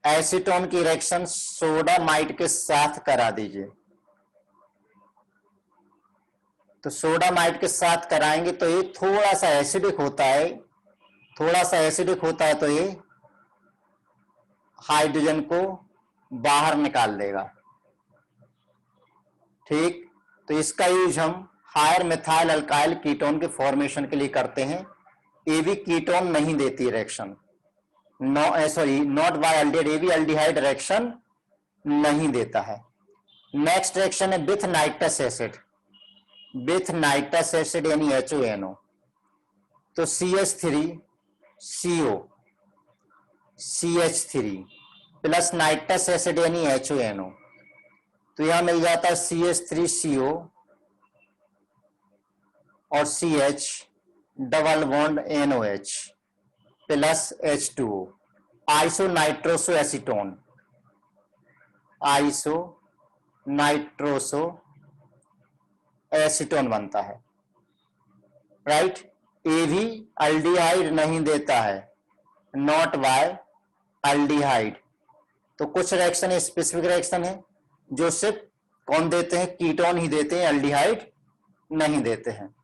एसीटोन की रिएक्शन सोडामाइड के साथ करा दीजिए। तो सोडामाइड के साथ कराएंगे तो ये थोड़ा सा एसिडिक होता है, थोड़ा सा एसिडिक होता है, तो ये हाइड्रोजन को बाहर निकाल देगा। ठीक, तो इसका यूज हम हायर मिथाइल अल्काइल कीटोन के फॉर्मेशन के लिए करते हैं। ये भी कीटोन नहीं देती रिएक्शन, नॉट बाय एल्डिहाइड, ये भी एल्डिहाइड रिएक्शन नहीं देता है। नेक्स्ट रिएक्शन है with nitrous acid, with nitrous acid यानी HONO। तो CH3CO CH3 plus nitrous acid यानी HONO, तो यहां मिल जाता है CH3CO और CH double bond NOH plus H2O, isonitroso acetone, isonitroso acetone बनता है, राइट। ये भी अल्डिहाइड नहीं देता है, नॉट बाय अल्डिहाइड। तो कुछ रिएक्शन स्पेसिफिक रिएक्शन है जो सिर्फ कौन देते हैं, कीटोन ही देते हैं, एल्डिहाइड नहीं देते हैं।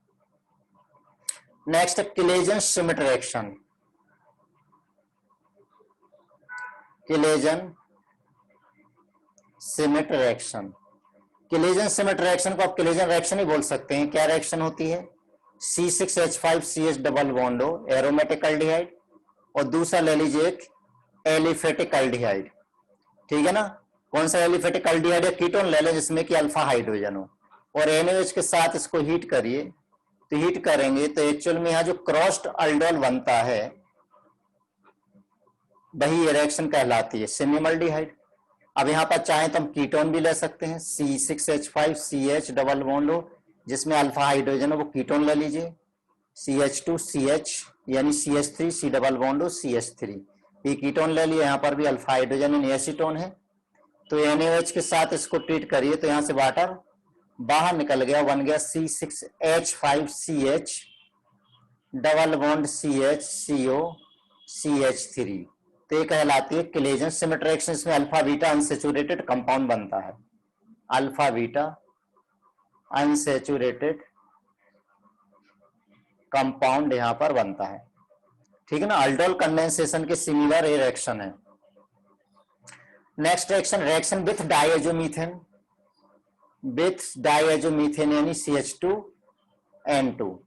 Next Claisen Schmidt reaction. Claisen Schmidt reaction, Claisen Schmidt reaction को आप किलेजन रिएक्शन ही बोल सकते हैं। क्या रिएक्शन होती है, C6H5CH डबल बॉन्ड हो, एरोमेटिक एल्डिहाइड, और दूसरा ले लीजिए एक एलिफेटिक एल्डिहाइड, ठीक है ना। कौन सा एलिफेटिक एल्डिहाइड है, कीटोन ले लें जिसमें कि अल्फा हाइड्रोजन हो, और NaOH के साथ इसको हीट करिए, तो हीट करेंगे तो एक्चुअल में यहां जो क्रॉस्ड अल्डोल बनता है वही रिएक्शन कहलाती है सिनेमल्डिहाइड। अब यहां पर चाहें तो हम कीटोन भी ले सकते हैं, C6H5CH डबल बॉन्ड हो जिसमें अल्फा हाइड्रोजन हो, वो कीटोन ले लीजिए, CH2CH यानी CH3 C डबल बॉन्ड हो CH3, ये कीटोन ले लिए, यहां पर भी अल्फा हाइड्रोजन यानी एसीटोन है। तो NaOH के साथ इसको ट्रीट करिए तो यहां से वाटर बाहर निकल गया, बन गया C6H5CH double bond CHCO CH3। तो ये कहलाती है किलेजन सिमेट रिएक्शन। इसमें अल्फा बीटा अनसैचुरेटेड कंपाउंड बनता है, अल्फा बीटा अनसैचुरेटेड कंपाउंड यहां पर बनता है, ठीक है ना। अल्डोल कंडेंसेशन के सिमिलर ये रिएक्शन है। Next reaction, reaction with diazomethane, with diazomethane यानी CH2N2।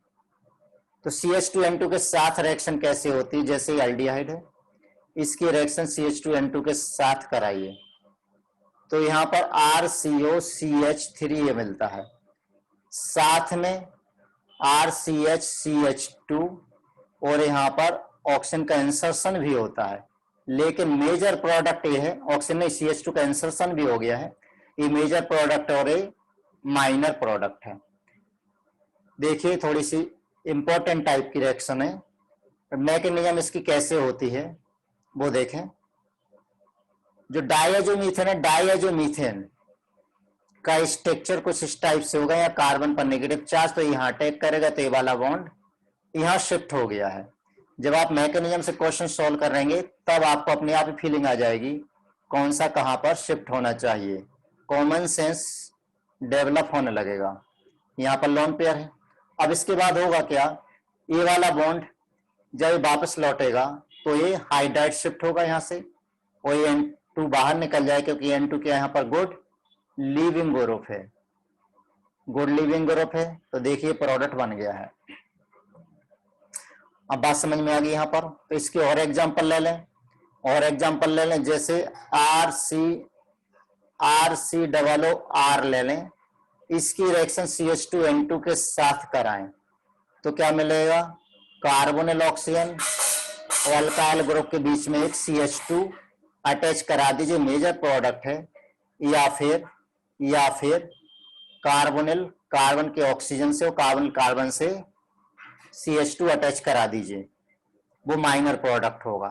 तो CH2N2 के साथ रिएक्शन कैसे होती है, जैसे एल्डिहाइड है, इसकी रिएक्शन CH2N2 के साथ कराइए तो यहां पर RCOCH3 ये मिलता है, साथ में RCHCH2, और यहां पर ऑक्सीजन का इंसर्शन भी होता है, लेकिन मेजर प्रोडक्ट ये है, ऑक्सीजन नहीं CH2 का इंसर्शन भी हो गया है, ये मेजर प्रोडक्ट और ये माइनर प्रोडक्ट है। देखिए थोड़ी सी इंपॉर्टेंट टाइप की रिएक्शन है, मैकेनिज्म इसकी कैसे होती है वो देखें। जो डाइएजोमीथेन है, डाइएजोमीथेन का स्ट्रक्चर कुछ इस टाइप से होगा, या कार्बन पर नेगेटिव चार्ज, तो यहां अटैक करेगा तो ये वाला बॉन्ड यहां शिफ्ट हो गया है। जब आप मैकेनिज्म से क्वेश्चन सॉल्व करेंगे तब आपको अपने आप ही फीलिंग आ जाएगी कौन सा कहां पर शिफ्ट होना चाहिए, कॉमन सेंस डेवलप होने लगेगा। यहां पर लोन पेयर है। अब इसके बाद होगा क्या, ये वाला बॉन्ड जब वापस लौटेगा तो ये हाइड्राइड शिफ्ट होगा यहां से, और ये N2 बाहर निकल जाए, क्योंकि N2 क्या यहाँ पर गुड लीविंग ग्रुप है, गुड लीविंग ग्रुप है। तो देखिए प्रोडक्ट बन गया है। अब बात समझ में आ गई यहाँ पर। तो इसके और एग्जांपल ले लें, और एग्जांपल ले लें, जैसे RCOR ले लें, इसकी रिएक्शन CH2N2 के साथ कराएं तो क्या मिलेगा, कार्बोनिल ऑक्सीजन और अल्काइल ग्रुप के बीच में एक CH2 अटैच करा दीजिए, मेजर प्रोडक्ट है, या फिर कार्बोनिल कार्बन के ऑक्सीजन से और कार्बन कार्बन से CH2 अटैच करा दीजिए, वो माइनर प्रोडक्ट होगा।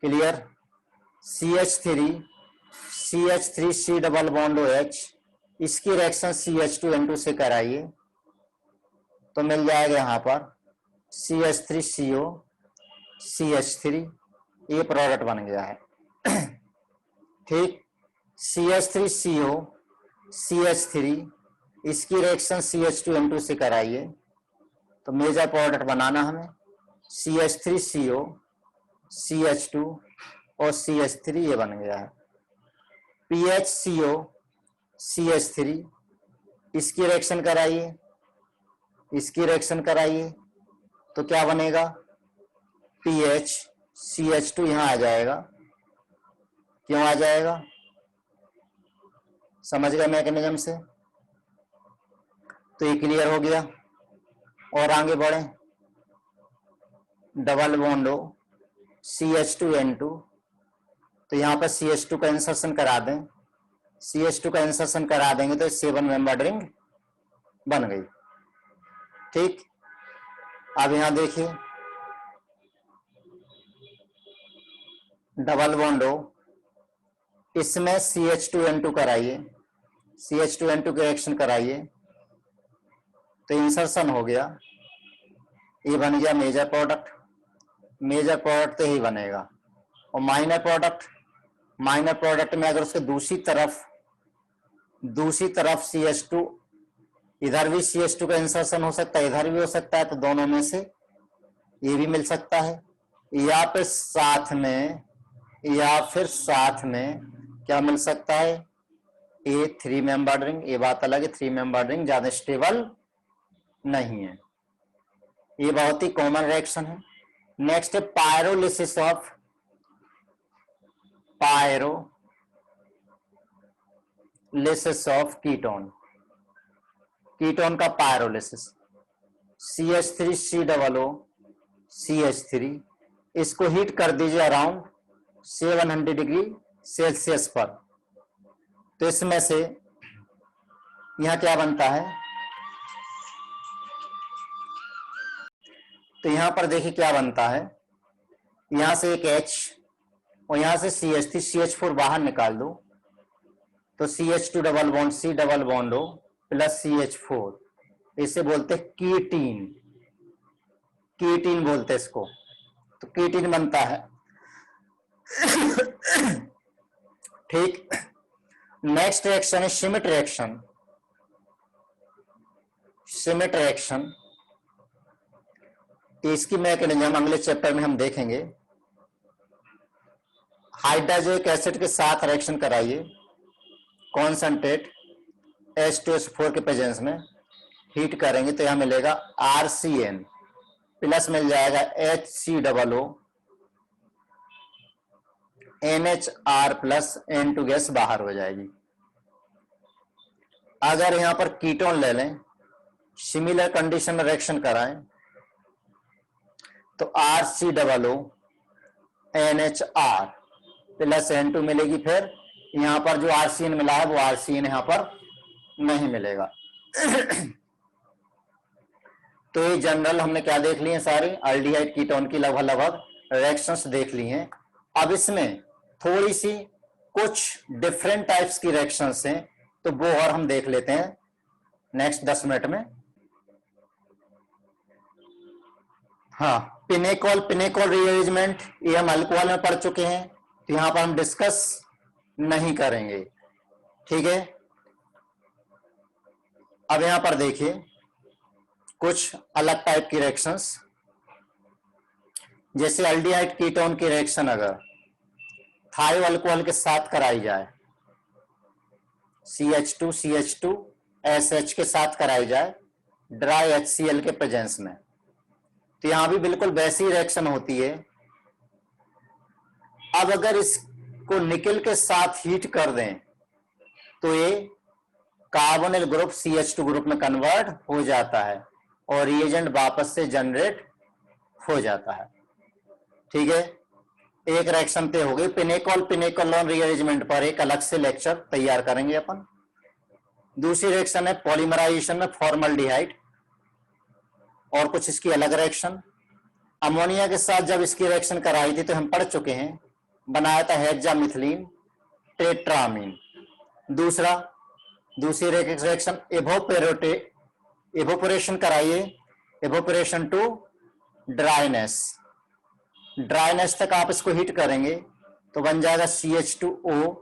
Clear. CH3C double bond OH, इसकी रिएक्शन CH2N2 से कराइए तो मिल जाएगा यहां पर CH3CO CH3, ये प्रोडक्ट बन गया है। ठीक। CH3CO CH3, इसकी रिएक्शन CH2N2 से कराइए तो मेजर प्रोडक्ट बनाना हमें CH3CO CH2 और CH3, ये बन गया है। PHCO CH3, इसकी रिएक्शन कराइए तो क्या बनेगा, PH CH2 यहां आ जाएगा। क्यों आ जाएगा, समझ गए मैकेनिज्म से। तो ये क्लियर हो गया। और आगे बढ़े, डबल बॉन्ड हो CH2N2, तो यहां पर CH2 का इंसर्शन करा दें, CH2 का इंसर्शन करा देंगे तो 7 मेंबर्ड रिंग बन गई। ठीक। अब यहां देखिए, डबल बॉन्ड हो, इसमें CH2N2 कराइए, CH2N2 की रिएक्शन कराइए तो इंसर्शन हो गया, ये बन गया मेजर प्रोडक्ट। मेजर प्रोडक्ट तो ही बनेगा। और माइनर माइनर प्रोडक्ट में अगर उसके दूसरी तरफ CH2, इधर भी CH2 का इंसर्शन हो सकता है, इधर भी हो सकता है, तो दोनों में से ये भी मिल सकता है, या फिर साथ में क्या मिल सकता है, ये 3 मेंबर्ड रिंग। ये बात अलग है, 3 मेंबर्ड रिंग ज्यादा स्टेबल नहीं है। ये बहुत ही कॉमन रिएक्शन है। नेक्स्ट है पायरोलिसिस ऑफ कीटोन। कीटोन का पायरोलिसिस, CH3COO CH3, इसको हीट कर दीजिए अराउंड 700 डिग्री सेल्सियस पर, तो इसमें से यहां क्या बनता है, तो यहां पर देखिए क्या बनता है, यहां से एक H और यहां से CH3 CH4 बाहर निकाल दो, तो CH2 double bond C double bond O plus CH4, इसे बोलते हैं कीटीन, कीटीन बोलते हैं इसको, तो कीटीन बनता है। ठीक। नेक्स्ट रिएक्शन है श्मिट रिएक्शन। श्मिट रिएक्शन, इसकी मैकेनिज्म अगले चैप्टर में हम देखेंगे। हाइड्रोक्लोरिक एसिड के साथ रिएक्शन कराइए, कॉन्सेंट्रेट H2SO4 के प्रेजेंस में हीट करेंगे तो यहां मिलेगा RCN प्लस मिल जाएगा HCOO NHR plus N2 gas बाहर हो जाएगी। अगर यहां पर कीटोन ले लें, सिमिलर कंडीशन में रिएक्शन कराएं, तो RCOO NHR प्लस N2 मिलेगी। फिर यहां पर जो RCN मिला है वो RCN यहां पर नहीं मिलेगा। तो ये जनरल हमने क्या देख लिए, सारे अल्डिहाइड कीटोन की लगभग रिएक्शंस देख ली हैं। अब इसमें थोड़ी सी कुछ डिफरेंट टाइप्स की रिएक्शंस हैं, तो वो और हम देख लेते हैं नेक्स्ट 10 मिनट में। हाँ, पिनेकॉल रीअरेंजमेंट ये हम अल्कोहल में पढ़ चुके हैं, तो यहां पर हम डिस्कस नहीं करेंगे। ठीक है, अब यहां पर देखिए कुछ अलग टाइप की रिएक्शंस, जैसे अल्डिहाइड कीटोन की रिएक्शन अगर थायो अल्कोहल के साथ कराई जाए, CH2 SH के साथ कराई जाए ड्राई HCl के प्रेजेंस में, तो यहां भी बिल्कुल वैसी रिएक्शन होती है। अब अगर इसको निकेल के साथ हीट कर दें तो ये कार्बोनिल ग्रुप CH2 ग्रुप में कन्वर्ट हो जाता है और रिएजेंट वापस से जनरेट हो जाता है। ठीक है, एक रिएक्शन पे हो गई। पिनेकोलोन रीअरेंजमेंट पर एक अलग से लेक्चर तैयार करेंगे अपन। दूसरी रिएक्शन है पॉलीमराइजेशन में फॉर्मल्डिहाइड, और कुछ इसकी अलग रिएक्शन। अमोनिया के साथ जब इसकी रिएक्शन कराई थी तो हम पढ़ चुके हैं, बनाया था हेक्सामिथिलीन टेट्रामीन। दूसरी रिएक्शन एवोपोरेशन कराइए, एवोपोरेशन टू ड्राइनेस तक आप इसको हीट करेंगे तो बन जाएगा CH2O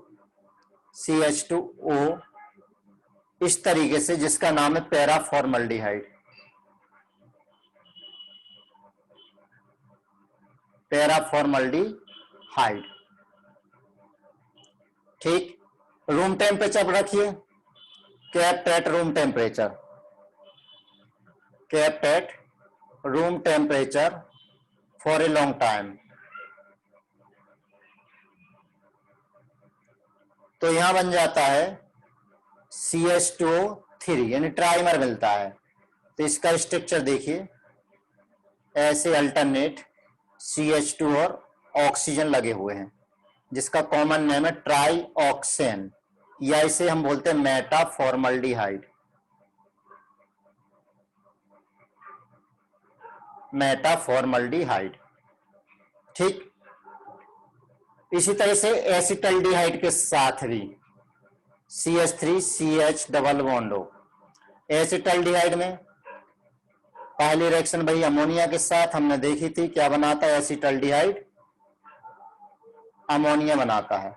इस तरीके से, जिसका नाम है पैराफॉर्मल्डिहाइड। ठीक, रूम टेम्परेचर पर रखिए, kept at room temperature for a long time। तो यहां बन जाता है CH2O3 यानी ट्राइमर मिलता है। तो इसका स्ट्रक्चर देखिए, ऐसे अल्टरनेट CH2 और ऑक्सीजन लगे हुए हैं, जिसका कॉमन नेम है ट्राईऑक्सेन, या इसे हम बोलते हैं मेटाफॉर्मल्डिहाइड। ठीक, इसी तरह से एसिटल्डिहाइड के साथ भी CH3CH डबल बॉन्ड हो। एसिटल्डिहाइड में पहली रिएक्शन भाई अमोनिया के साथ हमने देखी थी, क्या बनाता है एसिटल्डिहाइड, अमोनिया बनाता है।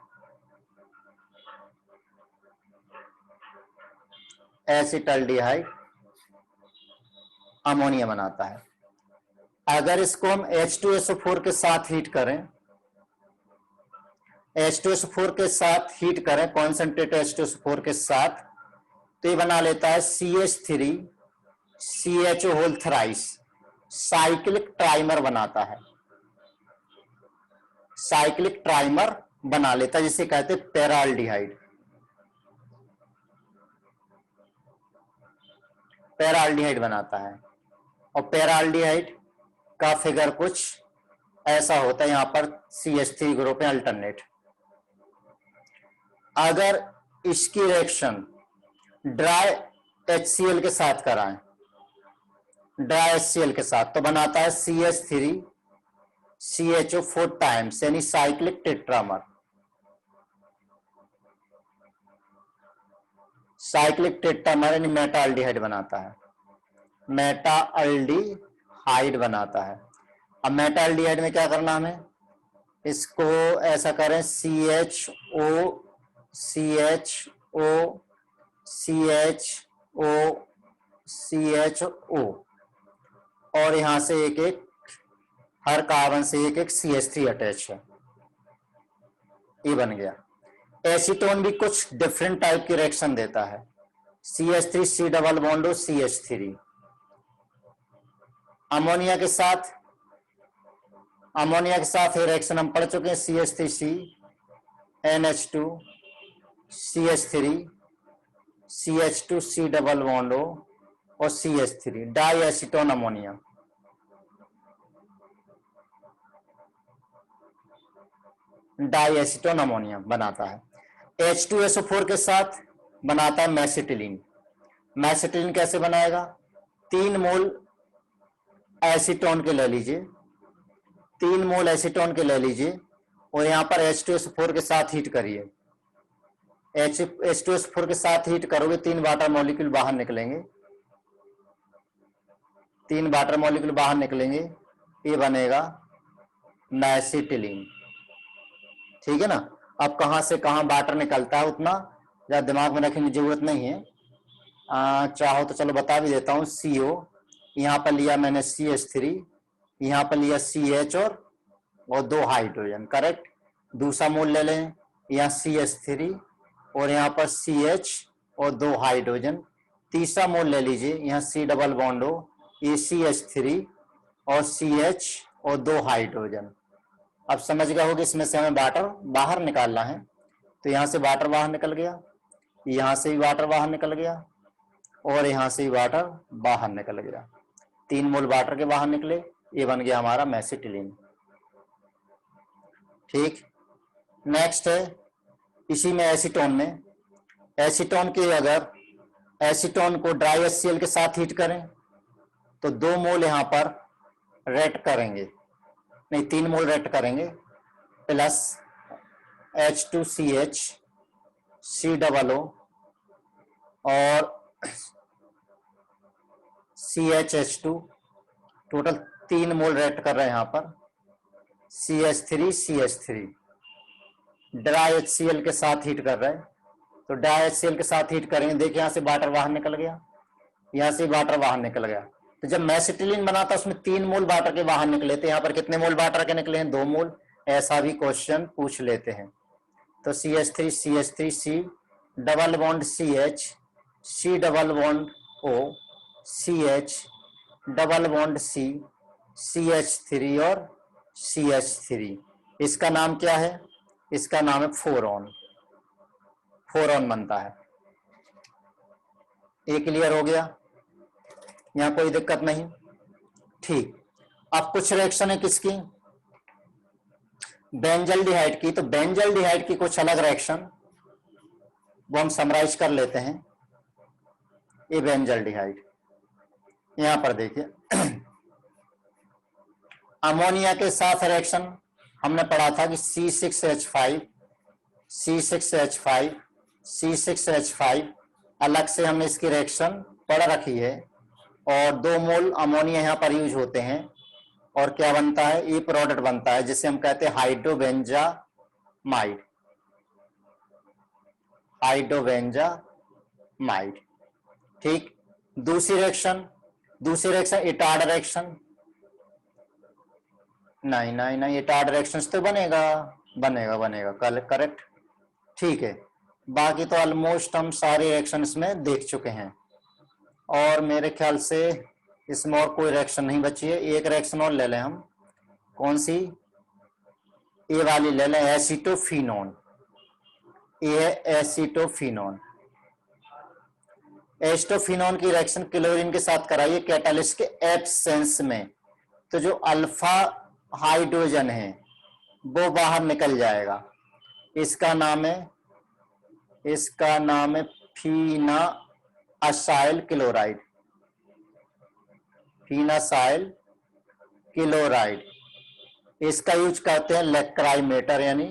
एसिटल्डिहाइड अमोनिया बनाता है। अगर इसको हम H2SO4 के साथ हीट करें, H2SO4 के साथ हीट करें, कॉन्सेंट्रेट H2SO4 के साथ, तो ये बना लेता है CH3 CHO whole thrice, cyclic trimer बनाता है, साइक्लिक ट्राइमर बना लेता है, जिसे कहते हैं पैराल्डिहाइड। पैराल्डिहाइड बनाता है। और पैराल्डिहाइड का फिगर कुछ ऐसा होता है, यहां पर CH3 ग्रुप है अल्टरनेट। अगर इसकी रिएक्शन ड्राई HCl के साथ कराएं, ड्राई HCl के साथ, तो बनाता है CH3 CHO 4 टाइम्स, यानी साइक्लिक टेट्रामर, साइक्लिक टेट्रामर यानी मेटाल्डिहाइड बनाता है, मेटाल्डिहाइड बनाता है। अब मेटाल्डिहाइड में क्या करना हमें, इसको ऐसा करें CHO CHO CHO CHO, और यहां से एक एक, हर कार्बन से एक एक CH3 अटैच है, ये बन गया। एसीटोन भी कुछ डिफरेंट टाइप की रिएक्शन देता है, CH3 C double bond CH3। Ammonia के साथ ये रिएक्शन हम पढ़ चुके हैं, CH3C NH2 CH3 CH2 C double bond और CH3, diacetone ammonia. Diacetone ammonia बनाता है। H2SO4 के साथ बनाता है मैसेटिलीन। मैसेटिलीन कैसे बनाएगा, 3 मोल एसीटोन के ले लीजिए, 3 मोल एसीटोन के ले लीजिए, और यहां पर H2SO4 के साथ हीट करिए। H2SO4 के साथ हीट करोगे, 3 वाटर मॉलिक्यूल बाहर निकलेंगे, 3 वाटर मॉलिक्यूल बाहर निकलेंगे, ये बनेगा मैसेटिलीन। ठीक है ना। अब कहां से कहां वाटर निकलता है उतना ज्यादा दिमाग में रखने की जरूरत नहीं है, चाहो तो चलो बता भी देता हूं। CO यहां पर लिया मैंने CH3, यहां पर लिया CH और 2 हाइड्रोजन, करेक्ट। दूसरा मोल ले लें, यहाँ CH3 और यहाँ पर CH और 2 हाइड्रोजन। तीसरा मोल ले लीजिए, यहाँ C डबल बॉन्ड हो, ये CH3 और CH और 2 हाइड्रोजन। अब समझ गया होगा इसमें से हमें वाटर बाहर निकालना है, तो यहाँ से वाटर बाहर निकल गया, यहाँ से भी वाटर बाहर निकल गया, और यहाँ से भी वाटर बाहर निकल गया। 3 मोल वाटर के बाहर निकले, ये बन गया हमारा मैसेटिलीन। ठीक। नेक्स्ट है इसी में एसीटोन में, एसीटोन के अगर एसीटोन को ड्राई HCl के साथ हीट करें तो 2 मोल यहां पर रेट करेंगे, नहीं 3 मोल रेट करेंगे, plus H2CH C double O और CHH2, टोटल 3 मोल रेट कर रहे हैं यहां पर, CH3 ड्राई HCl के साथ हीट कर रहे हैं, तो ड्राई HCl के साथ हीट करेंगे, देखिए यहां से वाटर बाहर निकल गया, यहां से वाटर बाहर निकल गया। तो जब मैसेटिलीन बनाता उसमें 3 मोल वाटर के बाहर निकले थे, यहां पर कितने मोल वाटर के निकले हैं, 2 मोल। ऐसा भी क्वेश्चन पूछ लेते हैं। तो CH3 double bond CH C double bond O CH double bond C CH3 और CH3, इसका नाम क्या है, इसका नाम है 4 ऑन बनता है। ये क्लियर हो गया, यहां कोई दिक्कत नहीं। ठीक। अब कुछ रिएक्शन है किसकी, बेंजल्डिहाइड की। तो बेंजल्डिहाइड की कुछ अलग रिएक्शन, वो हम समराइज कर लेते हैं। ये बेंजल्डिहाइड, यहां पर देखिए अमोनिया के साथ रिएक्शन हमने पढ़ा था कि C6H5 अलग से हमने इसकी रिएक्शन पढ़ रखी है, और 2 मोल अमोनिया यहां पर यूज होते हैं, और क्या बनता है, ये प्रोडक्ट बनता है जिसे हम कहते हैं हाइड्रोबेंजामाइड। ठीक। दूसरी रिएक्शन इटार रिएक्शन, नहीं नहीं नहीं, इटार रिएक्शन तो बनेगा करेक्ट। ठीक है, बाकी तो ऑलमोस्ट हम सारे रिएक्शंस में देख चुके हैं, और मेरे ख्याल से इसमें और कोई रिएक्शन नहीं बची है। एक रिएक्शन और ले लें हम, कौन सी, ये वाली ले लें, एसीटोफिनोन। ये है एसीटोफिनोन। एस्टोफिनोन की रिएक्शन क्लोरीन के साथ कराइए कैटालिस्ट के एब्सेंस में, तो जो अल्फा हाइड्रोजन है वो बाहर निकल जाएगा। इसका नाम है फीना असाइल क्लोराइड, फिनासाइल क्लोराइड। इसका यूज करते हैं लैक्राइमेटर यानी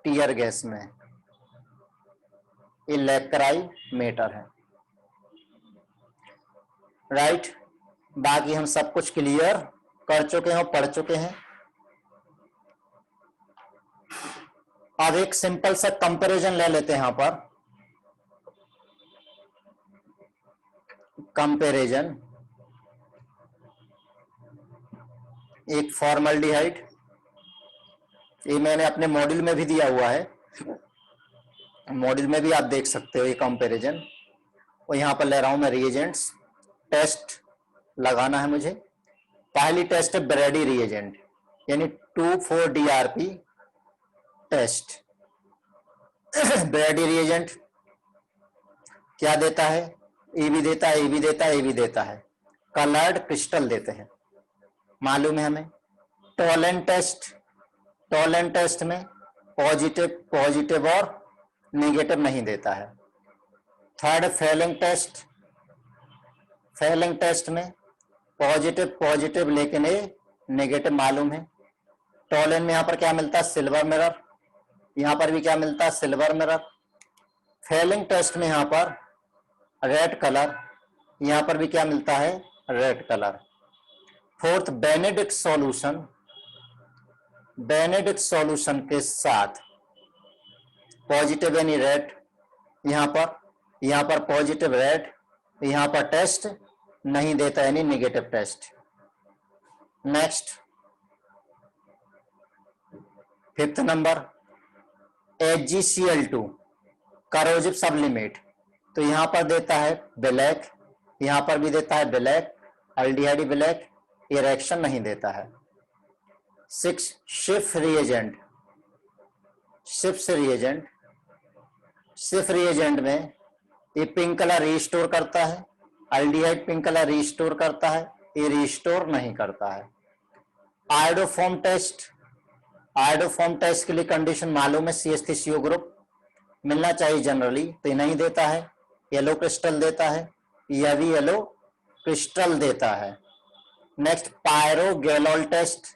टीयर गैस में, ये लैक्राइमेटर है, राइट। बाकी हम सब कुछ क्लियर कर चुके हैं और पढ़ चुके हैं। अब एक सिंपल सा कंपैरिजन ले लेते हैं यहां पर, कंपैरिजन। एक फॉर्मल्डिहाइड, ये मैंने अपने मॉड्यूल में भी दिया हुआ है, मॉड्यूल में भी आप देख सकते हो ये कंपैरिजन। और यहां पर ले रहा हूं मैं रिएजेंट्स, टेस्ट लगाना है मुझे। पहली टेस्ट है ब्रेडी रिएजेंट यानी 2,4-DRP टेस्ट। ब्रेडी रिएजेंट क्या देता है, ए भी देता है, ए भी देता है, ए भी देता है, कलर्ड क्रिस्टल देते हैं, मालूम है हमें। टोलेंट टेस्ट में पॉजिटिव और नेगेटिव नहीं देता है। थर्ड फेलिंग टेस्ट में पॉजिटिव लेकिन ये नेगेटिव मालूम है। टोलेन में यहां पर क्या मिलता है, सिल्वर मिरर, यहां पर भी क्या मिलता है, सिल्वर मिरर। फेलिंग टेस्ट में यहां पर रेड कलर, यहां पर भी क्या मिलता है, red colour. Fourth Benedict solution के साथ पॉजिटिव यानी रेड, यहां पर पॉजिटिव रेड, यहां पर टेस्ट नहीं देता यानी negative test. Next fifth number HgCl2 corrosive sublimate, तो यहां पर देता है ब्लैक, यहां पर भी देता है ब्लैक, अल्डिहाइड ब्लैक, ये रिएक्शन नहीं देता है। 6 शिफ्ट रिएजेंट में ये पिंक कलर रिस्टोर करता है, अल्डिहाइड पिंक कलर रिस्टोर करता है, ये रिस्टोर नहीं करता है। आयोडोफॉर्म टेस्ट के लिए कंडीशन मालूम है, CH3CO ग्रुप मिलना चाहिए जनरली, तो ये नहीं देता है, येलो क्रिस्टल देता है, यह भी येलो क्रिस्टल देता है। नेक्स्ट पायरोगैलोल टेस्ट,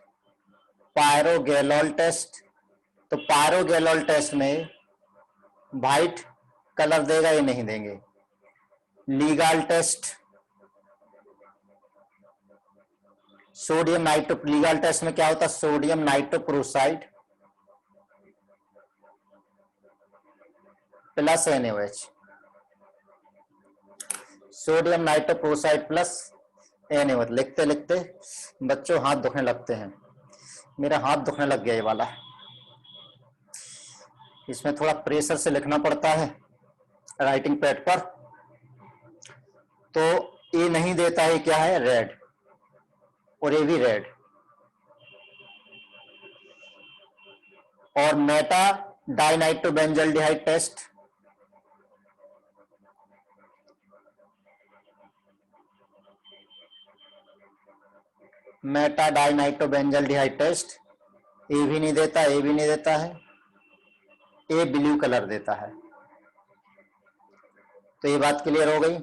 तो पायरोगैलोल टेस्ट में व्हाइट कलर देगा, ये नहीं देंगे। लीगल टेस्ट लीगल टेस्ट में क्या होता है, sodium nitrochloride plus NaOH, sodium nitrochloride plus NaOH। लिखते लिखते बच्चों हाथ दुखने लगते हैं, मेरा हाथ दुखने लग गया ये वाला, इसमें थोड़ा प्रेशर से लिखना पड़ता है राइटिंग पैड पर। तो ये नहीं देता है, क्या है, रेड, और ये भी रेड। और मेटा डाइनाइट्रोबेंजल्डिहाइड टेस्ट, ए भी नहीं देता, ए भी नहीं देता है, ए ब्लू कलर देता है। तो ये बात क्लियर हो गई।